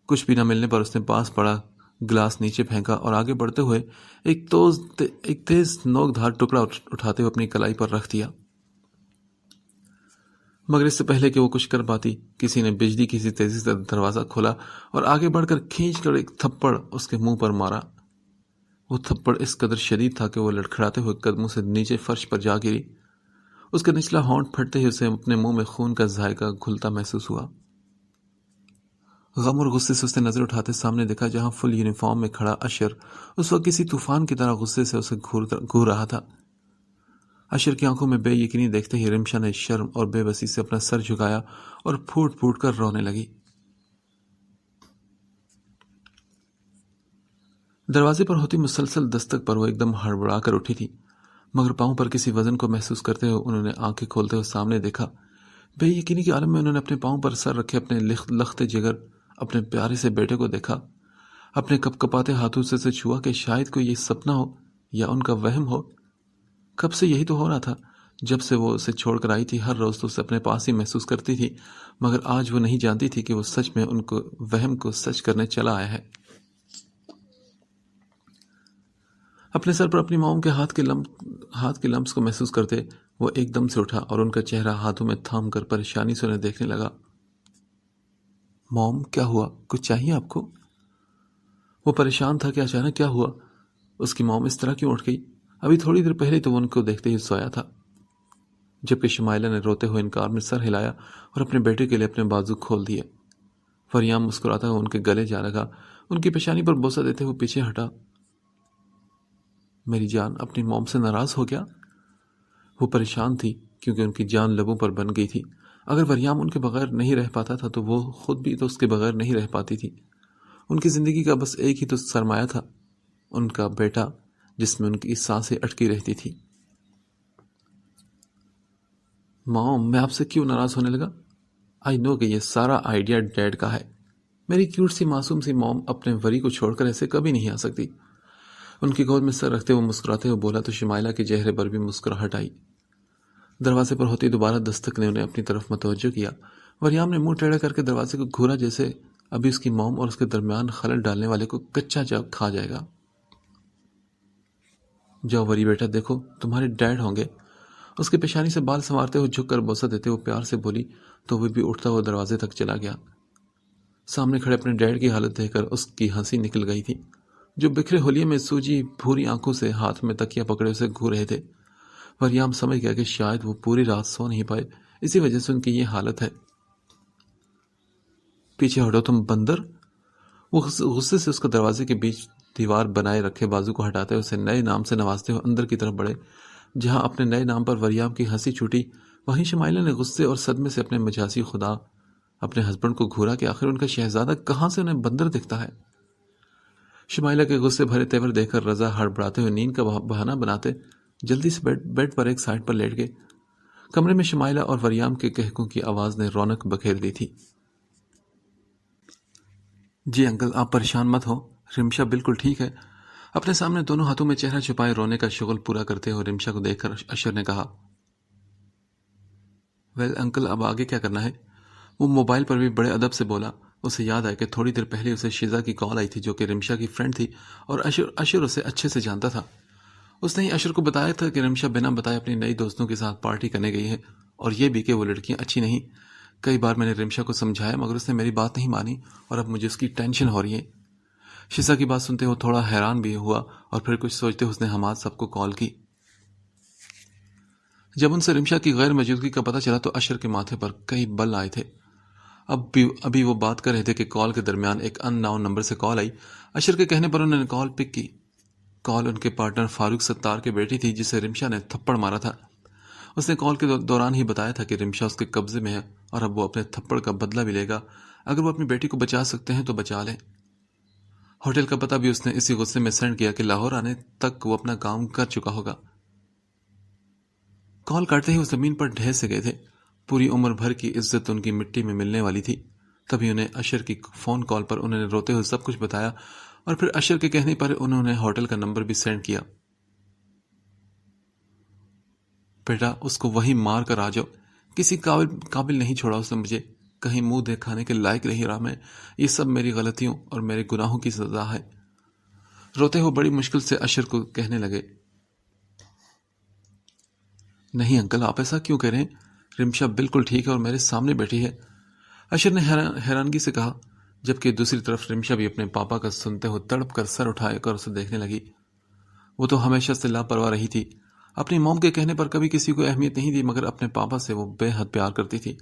کچھ بھی نہ ملنے پر اس نے پاس پڑا گلاس نیچے پھینکا اور آگے بڑھتے ہوئے ایک تیز نوک دھار ٹکڑا اٹھاتے ہوئے اپنی کلائی پر رکھ دیا۔ مگر اس سے پہلے کہ وہ کچھ کر پاتی، کسی نے بجلی کسی تیزی سے دروازہ کھولا اور آگے بڑھ کر کھینچ کر ایک تھپڑ اس کے منہ پر مارا۔ وہ تھپڑ اس قدر شدید تھا کہ وہ لڑکھڑاتے ہوئے قدموں سے نیچے فرش پر جا گری۔ اس کا نچلا ہونٹ پھٹتے ہی اسے اپنے منہ میں خون کا ذائقہ گھلتا محسوس ہوا۔ غم اور غصے سے اس نے نظر اٹھاتے سامنے دیکھا جہاں فل یونیفارم میں کھڑا اشر اس وقت کسی طوفان کی طرح غصے سے اسے گھور رہا تھا۔ اشر کی آنکھوں میں بے یقینی دیکھتے ہی رمشا نے شرم اور بے بسی سے اپنا سر جھکایا اور پھوٹ پھوٹ کر رونے لگی۔ دروازے پر ہوتی مسلسل دستک پر وہ ایک دم ہڑبڑا کر اٹھی تھی، مگر پاؤں پر کسی وزن کو محسوس کرتے ہوئے انہوں نے آنکھیں کھولتے ہوئے سامنے دیکھا۔ بے یقینی کے عالم میں انہوں نے اپنے پاؤں پر سر رکھے اپنے لخت جگر اپنے پیارے سے بیٹے کو دیکھا۔ اپنے کپ کپاتے ہاتھوں سے چھوا کہ شاید کوئی یہ سپنا ہو یا ان کا وہم ہو۔ کب سے یہی تو ہو رہا تھا، جب سے وہ اسے چھوڑ کر آئی تھی ہر روز تو اسے اپنے پاس ہی محسوس کرتی تھی، مگر آج وہ نہیں جانتی تھی کہ وہ سچ میں ان کو وہم کو سچ کرنے چلا آیا ہے۔ اپنے سر پر اپنی موم کے ہاتھ کے لمس کو محسوس کرتے وہ ایک دم سے اٹھا اور ان کا چہرہ ہاتھوں میں تھام کر پریشانی سے انہیں دیکھنے لگا۔ موم، کیا ہوا؟ کچھ چاہیے آپ کو؟ وہ پریشان تھا کہ اچانک کیا ہوا، اس کی موم اس طرح کیوں اٹھ گئی؟ ابھی تھوڑی دیر پہلے تو وہ ان کو دیکھتے ہی سویا تھا۔ جبکہ شمائلہ نے روتے ہوئے انکار میں سر ہلایا اور اپنے بیٹے کے لیے اپنے بازو کھول دیے۔ فریام مسکراتا ہوا ان کے گلے جا لگا، ان کی پیشانی پر بوسہ دیتے ہوئے پیچھے ہٹا۔ میری جان، اپنی موم سے ناراض ہو گیا؟ وہ پریشان تھی کیونکہ ان کی جان لبوں پر بن گئی تھی۔ اگر وریام ان کے بغیر نہیں رہ پاتا تھا تو وہ خود بھی تو اس کے بغیر نہیں رہ پاتی تھی۔ ان کی زندگی کا بس ایک ہی تو سرمایہ تھا، ان کا بیٹا، جس میں ان کی سانسیں اٹکی رہتی تھی۔ موم، میں آپ سے کیوں ناراض ہونے لگا؟ آئی نو کہ یہ سارا آئیڈیا ڈیڈ کا ہے۔ میری کیوٹ سی معصوم سی موم اپنے وری کو چھوڑ کر ایسے کبھی نہیں آ سکتی۔ ان کی گود میں سر رکھتے ہوئے مسکراتے ہوئے بولا تو شمائلہ کے چہرے پر بھی مسکراہٹ آئی۔ دروازے پر ہوتی دوبارہ دستک نے انہیں اپنی طرف متوجہ کیا۔ وریام نے منہ ٹیڑھا کر کے دروازے کو گھورا جیسے ابھی اس کی موم اور اس کے درمیان خلل ڈالنے والے کو کچا کھا جائے گا۔ جاؤ وری بیٹا، دیکھو تمہارے ڈیڈ ہوں گے۔ اس کے پیشانی سے بال سنوارتے ہوئے جھک کر بوسہ دیتے ہوئے پیار سے بولی تو وہ بھی اٹھتا ہوا دروازے تک چلا گیا۔ سامنے کھڑے اپنے ڈیڈ کی حالت دیکھ کر اس کی ہنسی نکل گئی تھی، جو بکھرے ہولیے میں سوجی بھوری آنکھوں سے ہاتھ میں تکیا پکڑے اسے گھور رہے تھے۔ وریام سمجھ گیا کہ شاید وہ پوری رات سو نہیں پائے، اسی وجہ سے ان کی یہ حالت ہے۔ پیچھے ہٹو تم بندر! وہ غصے سے اس کا دروازے کے بیچ دیوار بنائے رکھے بازو کو ہٹاتے ہوئے اسے نئے نام سے نوازتے ہوئے اندر کی طرف بڑھے۔ جہاں اپنے نئے نام پر وریام کی ہنسی چھوٹی، وہیں شمائلہ نے غصے اور صدمے سے اپنے مجازی خدا اپنے ہسبینڈ کو گھورا کہ آخر ان کا شہزادہ کہاں سے انہیں بندر دکھتا ہے۔ شمائلہ کے غصے بھرے تیور دیکھ کر رضا ہڑبڑاتے ہوئے نیند کا بہانہ بناتے جلدی سے بیڈ پر ایک سائڈ پر لیٹ گئے۔ کمرے میں شمائلہ اور وریام کے کہکوں کی آواز نے رونق بکھیر دی تھی۔ جی انکل، آپ پریشان مت ہو، رمشا بالکل ٹھیک ہے۔ اپنے سامنے دونوں ہاتھوں میں چہرہ چھپائے رونے کا شغل پورا کرتے ہوئے رمشا کو دیکھ کر اشر نے کہا، ویل انکل، اب آگے کیا کرنا ہے؟ وہ موبائل پر بھی بڑے ادب سے بولا۔ اسے یاد آیا کہ تھوڑی دیر پہلے اسے شیزا کی کال آئی تھی جو کہ رمشا کی فرینڈ تھی اور اشر اسے اچھے سے جانتا تھا۔ اس نے ہی اشر کو بتایا تھا کہ رمشا بنا بتائے اپنی نئی دوستوں کے ساتھ پارٹی کرنے گئی ہے، اور یہ بھی کہ وہ لڑکیاں اچھی نہیں۔ کئی بار میں نے رمشا کو سمجھایا مگر اس نے میری بات نہیں مانی اور اب مجھے اس کی ٹینشن ہو رہی ہے۔ شیزا کی بات سنتے وہ تھوڑا حیران بھی ہوا اور پھر کچھ سوچتے اس نے حماد صاحب کو کال کی۔ جب ان سے رمشا کی غیر موجودگی کا پتہ چلا تو اشر کے ماتھے پر کئی بل آئے تھے۔ ابھی وہ بات کر رہے تھے کہ کال کے درمیان ایک ان نون نمبر سے کال آئی۔ اشر کے کہنے پر انہوں نے کال پک کی۔ کال ان کے پارٹنر فاروق ستار کی بیٹی تھی جسے رمشا نے تھپڑ مارا تھا۔ اس نے کال کے دوران ہی بتایا تھا کہ رمشا اس کے قبضے میں ہے اور اب وہ اپنے تھپڑ کا بدلہ بھی لے گا۔ اگر وہ اپنی بیٹی کو بچا سکتے ہیں تو بچا لیں۔ ہوٹل کا پتہ بھی اس نے اسی غصے میں سینڈ کیا کہ لاہور آنے تک وہ اپنا کام کر چکا ہوگا۔ کال کاٹتے ہی وہ زمین پر ڈھیر سے گئے تھے۔ پوری عمر بھر کی عزت ان کی مٹی میں ملنے والی تھی۔ تبھی انہیں اشر کی فون کال پر انہوں نے روتے ہوئے سب کچھ بتایا اور پھر اشر کے کہنے پر انہوں نے ہوٹل کا نمبر بھی سینڈ کیا۔ بیٹا، اس کو وہی مار کر آ جاؤ، کسی قابل نہیں چھوڑا اس نے مجھے، کہیں منہ دکھانے کے لائق نہیں رہا میں۔ یہ سب میری غلطیوں اور میرے گناہوں کی سزا ہے۔ روتے ہوئے بڑی مشکل سے اشر کو کہنے لگے، نہیں انکل، آپ ایسا کیوں کہہ رہے ہیں؟ رمشا بالکل ٹھیک ہے اور میرے سامنے بیٹھی ہے، اشر نے حیرانگی سے کہا، جبکہ دوسری طرف رمشا بھی اپنے پاپا کا سنتے ہوئے تڑپ کر سر اٹھائے کر اسے دیکھنے لگی۔ وہ تو ہمیشہ سے لاپرواہ رہی تھی، اپنی موم کے کہنے پر کبھی کسی کو اہمیت نہیں دی، مگر اپنے پاپا سے وہ بے حد پیار کرتی تھی۔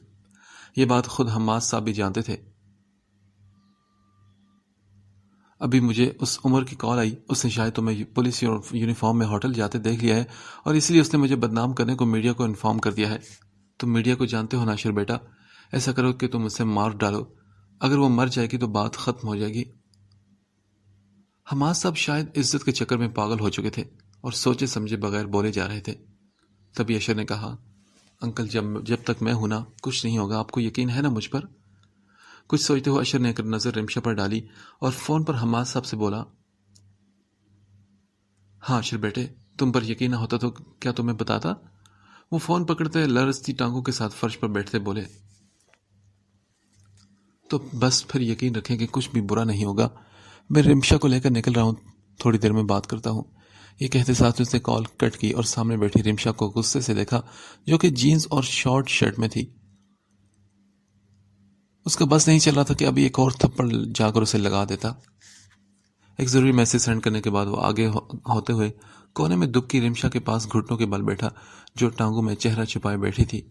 یہ بات خود حماد صاحب بھی جانتے تھے۔ ابھی مجھے اس عمر کی کال آئی، اس نے شاید تمہیں پولیس یونیفارم میں ہوٹل جاتے دیکھ لیا ہے اور اسی لیے اس نے مجھے بدنام کرنے کو میڈیا کو انفارم کر دیا ہے۔ تم میڈیا کو جانتے ہو ناشر بیٹا، ایسا کرو کہ تم اسے مار ڈالو، اگر وہ مر جائے گی تو بات ختم ہو جائے گی۔ حماد صاحب شاید عزت کے چکر میں پاگل ہو چکے تھے اور سوچے سمجھے بغیر بولے جا رہے تھے۔ تبھی اشر نے کہا، انکل جب تک میں ہوں نا کچھ نہیں ہوگا، آپ کو یقین ہے نا مجھ پر؟ کچھ سوچتے ہوئے اشر نے ایک نظر رمشا پر ڈالی اور فون پر حماد صاحب سے بولا، ہاں اشر بیٹے، تم پر یقین نہ ہوتا تو کیا تمہیں بتاتا؟ وہ فون پکڑتے لرزتی ٹانگوں کے ساتھ فرش پر بیٹھتے بولے، تو بس پھر یقین رکھیں کہ کچھ بھی برا نہیں ہوگا، میں رمشا کو لے کر نکل رہا ہوں، تھوڑی دیر میں بات کرتا ہوں۔ یہ کہتے ساتھ اس نے کال کٹ کی اور سامنے بیٹھی رمشا کو غصے سے دیکھا، جو کہ جینز اور شارٹ شرٹ میں تھی۔ اس کا بس نہیں چل رہا تھا کہ ابھی ایک اور تھپڑ جا کر اسے لگا دیتا۔ ایک ضروری میسج سینڈ کرنے کے بعد وہ آگے ہوتے ہوئے کونے میں دبکی رمشا کے پاس گھٹنوں کے بل بیٹھا، جو ٹانگوں میں چہرہ چھپائے بیٹھی تھی۔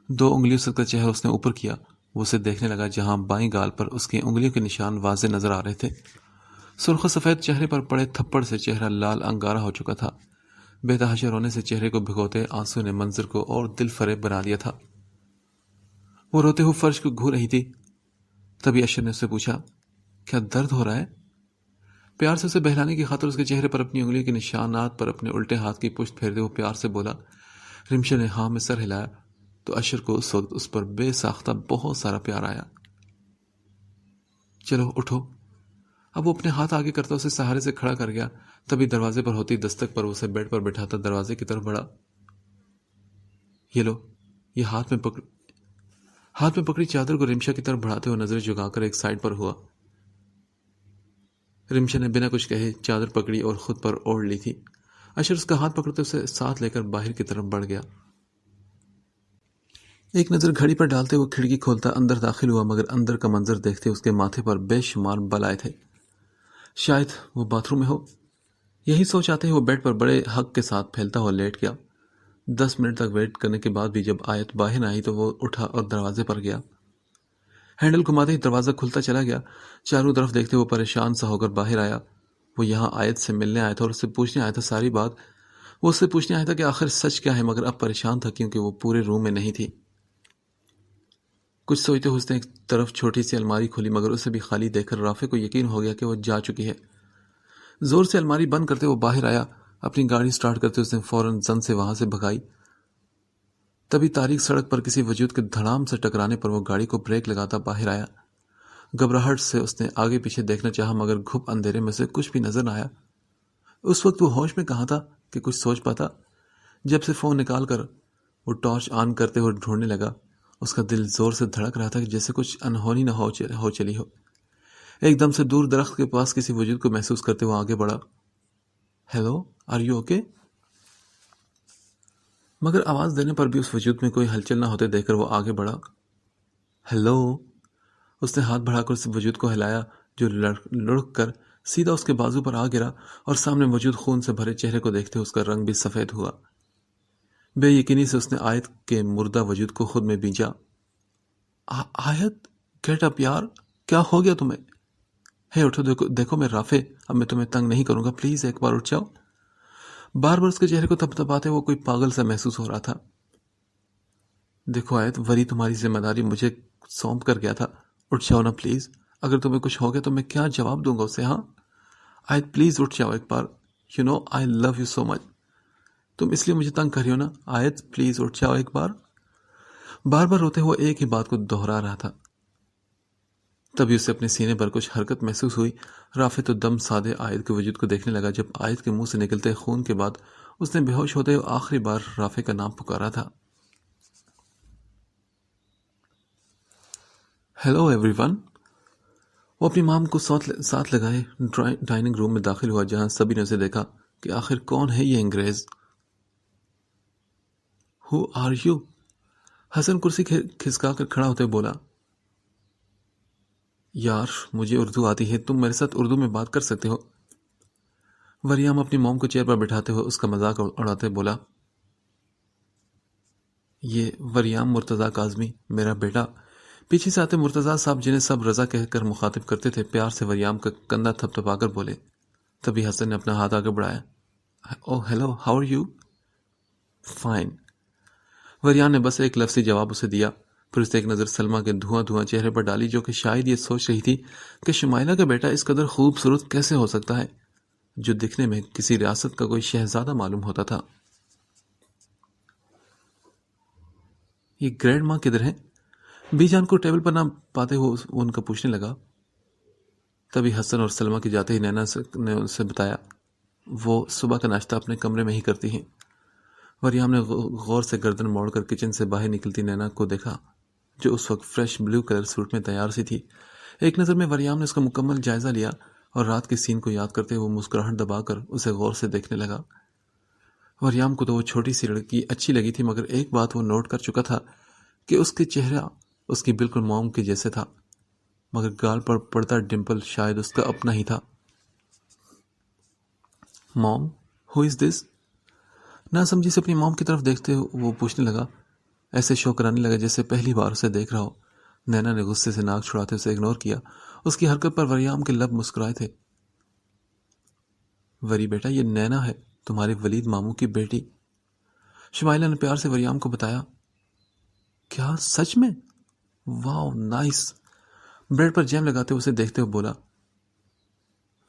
2 انگلیوں سے کا چہرہ اس نے اوپر کیا، وہ اسے دیکھنے لگا جہاں بائیں گال پر اس کی انگلیوں کے نشان واضح نظر آ رہے تھے۔ سرخ و سفید چہرے پر پڑے تھپڑ سے چہرہ لال انگارہ ہو چکا تھا۔ بے تحاشا رونے سے چہرے کو بھگوتے آنسو نے منظر کو اور دل فریب بنا دیا تھا۔ وہ روتے ہوئے فرش کو گھو رہی تھی۔ تبھی اشر نے اس سے پوچھا، کیا درد ہو رہا ہے؟ پیار سے اسے بہلانے کی خاطر اس کے چہرے پر اپنی انگلی کے نشانات پر اپنے الٹے ہاتھ کی پشت پھیرتے ہوئے پیار سے بولا۔ رمشا نے ہاں میں سر ہلایا تو اشر کو اس وقت اس پر بے ساختہ بہت سارا پیار آیا۔ چلو اٹھو۔ اب وہ اپنے ہاتھ آگے کرتا اسے سہارے سے کھڑا کر گیا۔ تبھی دروازے پر ہوتی دستک پر اسے بیڈ پر بٹھاتا دروازے کی طرف بڑھا۔ یہ لو، یہ ہاتھ میں پکڑی چادر کو رمشا کی طرف بڑھاتے ہوئے نظر جھکا کر ایک سائڈ پر ہوا۔ رمشا نے بنا کچھ کہے چادر پکڑی اور خود پر اوڑھ لی تھی۔ اشر اس کا ہاتھ پکڑتے اسے ساتھ لے کر باہر کی طرف بڑھ گیا۔ ایک نظر گھڑی پر ڈالتے وہ کھڑکی کھولتا اندر داخل ہوا، مگر اندر کا منظر دیکھتے اس کے ماتھے پر بے شمار بل آئے تھے۔ شاید وہ باتھ روم میں ہو، یہی سوچ آتے ہی وہ بیڈ پر بڑے حق کے ساتھ پھیلتا ہوا لیٹ گیا۔ 10 منٹ تک ویٹ کرنے کے بعد بھی جب آیت باہر آئی تو وہ اٹھا اور دروازے پر گیا۔ ہینڈل گھماتے ہی دروازہ کھلتا چلا گیا۔ چاروں طرف دیکھتے وہ پریشان سا ہو کر باہر آیا۔ وہ یہاں آیت سے ملنے آیا تھا اور اس سے پوچھنے آیا تھا ساری بات۔ وہ اس سے پوچھنے آیا تھا کہ آخر سچ کیا ہے، مگر اب پریشان تھا کیونکہ وہ پورے روم میں نہیں تھی۔ کچھ سوچتے ہوئے اس نے ایک طرف چھوٹی سی الماری کھولی، مگر اسے بھی خالی دیکھ کر رافع کو یقین ہو گیا کہ وہ جا چکی ہے۔ زور سے الماری بند کرتے وہ باہر آیا۔ اپنی گاڑی سٹارٹ کرتے اس نے فوراً زن سے وہاں سے بھگائی۔ تبھی تاریک سڑک پر کسی وجود کے دھڑام سے ٹکرانے پر وہ گاڑی کو بریک لگاتا باہر آیا۔ گھبراہٹ سے اس نے آگے پیچھے دیکھنا چاہا، مگر گھپ اندھیرے میں سے کچھ بھی نظر نہ آیا۔ اس وقت وہ ہوش میں کہاں تھا کہ کچھ سوچ پاتا۔ جب سے فون نکال کر وہ ٹارچ آن کرتے ہوئے ڈھونڈنے لگا، اس کا دل زور سے دھڑک رہا تھا کہ جیسے کچھ انہونی نہ ہو چلی ہو۔ ایک دم سے دور درخت کے پاس کسی وجود کو محسوس کرتے وہ آگے بڑھا۔ Hello, are you okay? مگر آواز دینے پر بھی اس وجود میں کوئی ہلچل نہ ہوتے دیکھ کر وہ آگے بڑھا۔ ہیلو، اس نے ہاتھ بڑھا کر اس وجود کو ہلایا، جو لڑک کر سیدھا اس کے بازو پر آ گرا اور سامنے موجود خون سے بھرے چہرے کو دیکھتے اس کا رنگ بھی سفید ہوا۔ بے یقینی سے اس نے آیت کے مردہ وجود کو خود میں بیجا۔ آیت، گیٹ اپ یار، کیا ہو گیا تمہیں؟ ہے اٹھو، دیکھو میں رافع، اب میں تمہیں تنگ نہیں کروں گا، پلیز ایک بار اٹھ جاؤ۔ بار بار اس کے چہرے کو تھپتھپاتے وہ کوئی پاگل سا محسوس ہو رہا تھا۔ دیکھو آیت، وری تمہاری ذمہ داری مجھے سونپ کر گیا تھا، اٹھ جاؤ نا پلیز، اگر تمہیں کچھ ہو گیا تو میں کیا جواب دوں گا اسے؟ ہاں آیت پلیز اٹھ جاؤ ایک بار، you know I love you so مچ، تم اس لیے مجھے تنگ کر رہی ہو نا، آیت پلیز اٹھ جاؤ ایک بار۔ بار بار روتے ہوئے ایک ہی بات کو دہرا رہا تھا۔ تبھی اسے اپنے سینے پر کچھ حرکت محسوس ہوئی۔ رافع تو دم سادے آیت کے وجود کو دیکھنے لگا۔ جب آیت کے منہ سے نکلتے خون کے بعد اس نے بے ہوش ہوتے ہوئے آخری بار رافع کا نام پکارا تھا۔ Hello every one. وہ اپنی مام کو ساتھ لگائے ڈائننگ روم میں داخل ہوا، جہاں سبھی نے اسے دیکھا کہ آخر کون ہے یہ انگریز. Who are you? حسن کرسی کھسکا کر کھڑا ہوتے بولا. یار مجھے اردو آتی ہے، تم میرے ساتھ اردو میں بات کر سکتے ہو. وریام اپنی موم کو چیئر پر بٹھاتے ہوئے اس کا مذاق اڑاتے بولا. یہ وریام مرتضیٰ کاظمی، میرا بیٹا. پیچھے سے آتے مرتضیٰ صاحب، جنہیں سب رضا کہہ کر مخاطب کرتے تھے، پیار سے وریام کا کندھا تھپتھپا کر بولے. تبھی حسن نے اپنا ہاتھ آگے بڑھایا. Oh hello, how are you? Fine. وریان نے بس ایک لفظی جواب اسے دیا، پھر اسے ایک نظر سلمہ کے دھواں چہرے پر ڈالی، جو کہ شاید یہ سوچ رہی تھی کہ شمائلہ کا بیٹا اس قدر خوبصورت کیسے ہو سکتا ہے، جو دکھنے میں کسی ریاست کا کوئی شہزادہ معلوم ہوتا تھا. یہ گرینڈ ماں کدھر ہے؟ بی جان کو ٹیبل پر نہ پاتے ہوئے وہ ان کا پوچھنے لگا. تبھی حسن اور سلمہ کی جاتے ہی نینا نے اسے بتایا، وہ صبح کا ناشتہ اپنے کمرے میں ہی کرتی ہیں. وریام نے غور سے گردن موڑ کر کچن سے باہر نکلتی نینا کو دیکھا، جو اس وقت فریش بلو کلر سوٹ میں تیار سی تھی. ایک نظر میں وریام نے اس کا مکمل جائزہ لیا اور رات کے سین کو یاد کرتے ہوئے مسکراہٹ دبا کر اسے غور سے دیکھنے لگا. وریام کو تو وہ چھوٹی سی لڑکی اچھی لگی تھی، مگر ایک بات وہ نوٹ کر چکا تھا کہ اس کے چہرہ اس کی بالکل موم کے جیسے تھا، مگر گال پر پڑتا ڈمپل شاید اس کا اپنا ہی تھا. موم، ہو از دس؟ نہ سمجھی سے اپنی موم کی طرف دیکھتے وہ پوچھنے لگا، ایسے شو کرانے لگا جیسے پہلی بار اسے دیکھ رہا ہو. نینا نے غصے سے ناک چھڑاتے اسے اگنور کیا. اس کی حرکت پر وریام کے لب مسکرائے تھے. وری بیٹا، یہ نینا ہے، تمہارے ولید ماموں کی بیٹی. شمائلہ نے پیار سے وریام کو بتایا. کیا سچ میں؟ واو نائس. بریڈ پر جیم لگاتے اسے دیکھتے ہوئے بولا.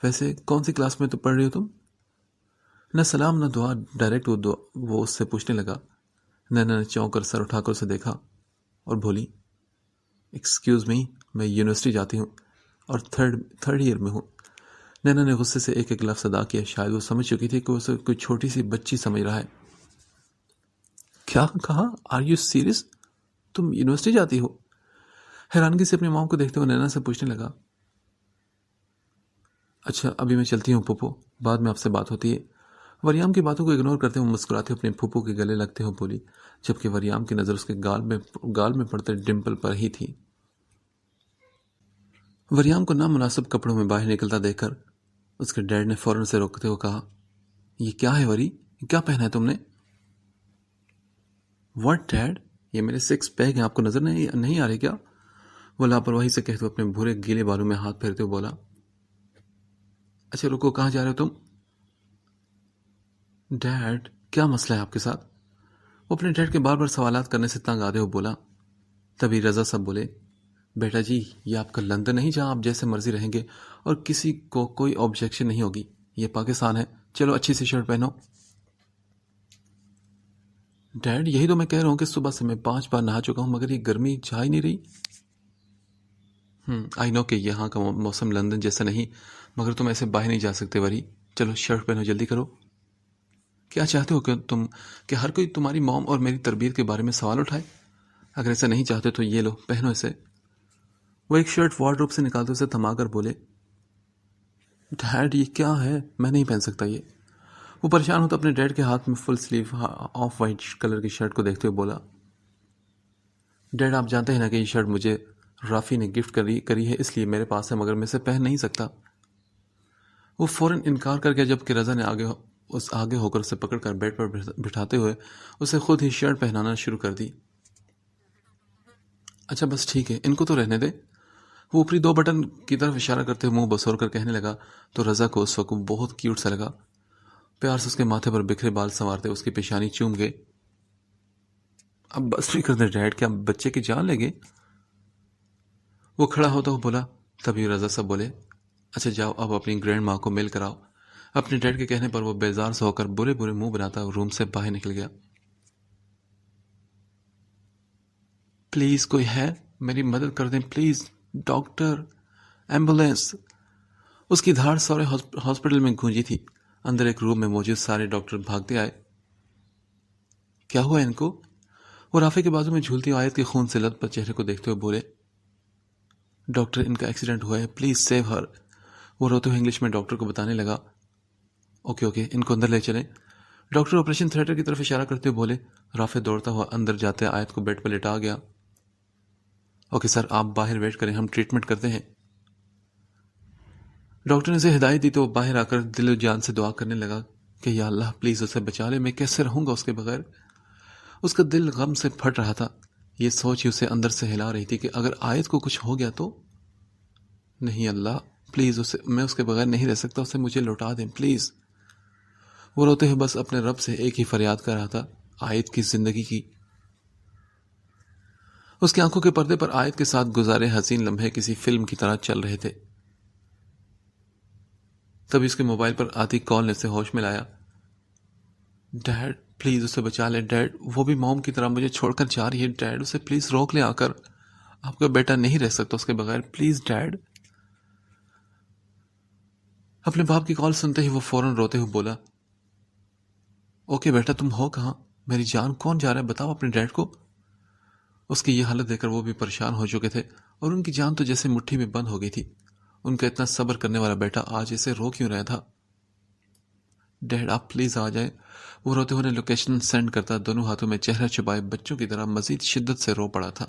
ویسے کون سی کلاس میں تو پڑھ رہی ہو تم؟ نہ سلام نہ دعا، ڈائریکٹ وہ اس سے پوچھنے لگا. نینا نے چونک کر سر اٹھا کر اسے دیکھا اور بولی، ایکسکیوز می، میں یونیورسٹی جاتی ہوں اور تھرڈ ایئر میں ہوں. نینا نے غصے سے ایک لفظ ادا کیا. شاید وہ سمجھ چکی تھی کہ اسے کوئی چھوٹی سی بچی سمجھ رہا ہے. کیا کہا؟ Are you serious? تم یونیورسٹی جاتی ہو؟ حیرانگی سے اپنی ماں کو دیکھتے ہوئے نینا سے پوچھنے لگا. اچھا ابھی میں چلتی ہوں پھوپھو، بعد میں آپ سے بات ہوتی ہے. وریام کی باتوں کو اگنور کرتے ہوئے مسکراتے اپنے پھوپھو کے گلے لگتے ہوئے بولی، جبکہ وریام کی نظر اس کے گال میں پڑتے ڈمپل پر ہی تھی. وریام کو نامناسب کپڑوں میں باہر نکلتا دیکھ کر اس کے ڈیڈ نے فوراً سے روکتے ہوئے کہا، یہ کیا ہے وری؟ کیا پہنا ہے تم نے؟ What did? یہ میرے 6 پیگ ہیں، آپ کو نظر نہیں آ رہے کیا؟ وہ لاپرواہی سے کہتے ہوئے اپنے بھورے گیلے بالوں میں ہاتھ پھیرتے ہوئے بولا. اچھا رکو، کہاں جا رہے ہو تم؟ ڈیڈ کیا مسئلہ ہے آپ کے ساتھ؟ وہ اپنے ڈیڈ کے بار بار سوالات کرنے سے تنگ آتے ہوئے بولا. تبھی رضا صاحب بولے، بیٹا جی یہ آپ کا لندن نہیں جہاں آپ جیسے مرضی رہیں گے اور کسی کو کوئی آبجیکشن نہیں ہوگی. یہ پاکستان ہے، چلو اچھی سی شرٹ پہنو. ڈیڈ یہی تو میں کہہ رہا ہوں کہ صبح سے میں 5 بار نہا چکا ہوں، مگر یہ گرمی جا ہی نہیں رہی. آئی نو کہ یہاں کا موسم لندن جیسا نہیں، مگر تم ایسے باہر نہیں جا سکتے وری. چلو شرٹ پہنو، جلدی کرو. کیا چاہتے ہو کہ ہر کوئی تمہاری موم اور میری تربیت کے بارے میں سوال اٹھائے؟ اگر ایسا نہیں چاہتے تو یہ لو پہنو اسے. وہ ایک شرٹ وارڈروب سے نکالتے اسے تھما کر بولے، ڈیڈ یہ کیا ہے؟ میں نہیں پہن سکتا یہ. وہ پریشان ہوتا اپنے ڈیڈ کے ہاتھ میں فل سلیو آف وائٹ کلر کی شرٹ کو دیکھتے ہوئے بولا، ڈیڈ آپ جانتے ہیں نا کہ یہ شرٹ مجھے رافی نے گفٹ کری ہے، اس لیے میرے پاس ہے، مگر میں اسے پہن نہیں سکتا. وہ فوراً انکار کر گیا، جبکہ رضا نے آگے ہو کر اسے پکڑ کر بیڈ پر بٹھاتے ہوئے اسے خود ہی شرٹ پہنانا شروع کر دی. اچھا بس ٹھیک ہے، ان کو تو رہنے دے. وہ اوپری 2 بٹن کی طرف اشارہ کرتے ہوئے منہ بسور کر کہنے لگا تو رضا کو اس وقت بہت کیوٹ سا لگا. پیار سے اس کے ماتھے پر بکھرے بال سنوارتے اس کی پیشانی چوم گئے. اب بس بھی کر دے ڈیڈ، کیا بچے کی جان لے گے؟ وہ کھڑا ہوتا ہوا بولا. تبھی رضا صاحب بولے، اچھا جاؤ اب اپنی گرینڈ ماں کو میل کراؤ. اپنے ڈیڈ کے کہنے پر وہ بیزار سے ہو کر برے منہ بناتا روم سے باہر نکل گیا. پلیز کوئی ہے؟ میری مدد کر دیں پلیز، ڈاکٹر، ایمبولینس. اس کی دھاڑ سورے ہاسپٹل میں گونجی تھی. اندر ایک روم میں موجود سارے ڈاکٹر بھاگتے آئے. کیا ہوا ان کو؟ وہ رافع کے بازو میں جھولتی آیت کے خون سے لت پر چہرے کو دیکھتے ہوئے بولے. ڈاکٹر ان کا ایکسیڈنٹ ہوا ہے، پلیز سیو ہر۔ وہ روتے ہوئے انگلش میں ڈاکٹر کو بتانے لگا، اوکے ان کو اندر لے چلیں۔ ڈاکٹر آپریشن تھیٹر کی طرف اشارہ کرتے ہوئے بولے۔ رافع دوڑتا ہوا اندر جاتے آیت کو بیڈ پر لٹا گیا۔ اوکے سر، آپ باہر ویٹ کریں، ہم ٹریٹمنٹ کرتے ہیں۔ ڈاکٹر نے اسے ہدایت دی تو وہ باہر آ کر دل و جان سے دعا کرنے لگا کہ یا اللہ پلیز اسے بچا لے، میں کیسے رہوں گا اس کے بغیر۔ اس کا دل غم سے پھٹ رہا تھا، یہ سوچ ہی اسے اندر سے ہلا رہی تھی کہ اگر آیت کو کچھ ہو گیا تو۔ نہیں اللہ پلیز، میں اس کے بغیر نہیں رہ سکتا، اسے مجھے لوٹا دیں پلیز۔ وہ روتے ہوئے بس اپنے رب سے ایک ہی فریاد کر رہا تھا، آیت کی زندگی کی۔ اس کی آنکھوں کے پردے پر آیت کے ساتھ گزارے حسین لمحے کسی فلم کی طرح چل رہے تھے۔ تبھی اس کے موبائل پر آتی کال نے اسے ہوش میں لایا۔ ڈیڈ پلیز اسے بچا لیں ڈیڈ، وہ بھی موم کی طرح مجھے چھوڑ کر جا رہی ہے ڈیڈ، اسے پلیز روک لیں آ کر، آپ کا بیٹا نہیں رہ سکتا اس کے بغیر، پلیز ڈیڈ۔ اپنے باپ کی کال سنتے ہی وہ فوراً روتے ہوئے بولا، اوکے بیٹا تم ہو کہاں؟ میری جان کون جا رہا ہے بتاؤ اپنے ڈیڈ کو۔ اس کی یہ حالت دیکھ کر وہ بھی پریشان ہو چکے تھے اور ان کی جان تو جیسے مٹھی میں بند ہو گئی تھی۔ ان کا اتنا صبر کرنے والا بیٹا آج اسے رو کیوں رہا تھا؟ ڈیڈ آپ پلیز آ جائیں۔ وہ روتے ہوئے لوکیشن سینڈ کرتا دونوں ہاتھوں میں چہرہ چھپائے بچوں کی طرح مزید شدت سے رو پڑا تھا۔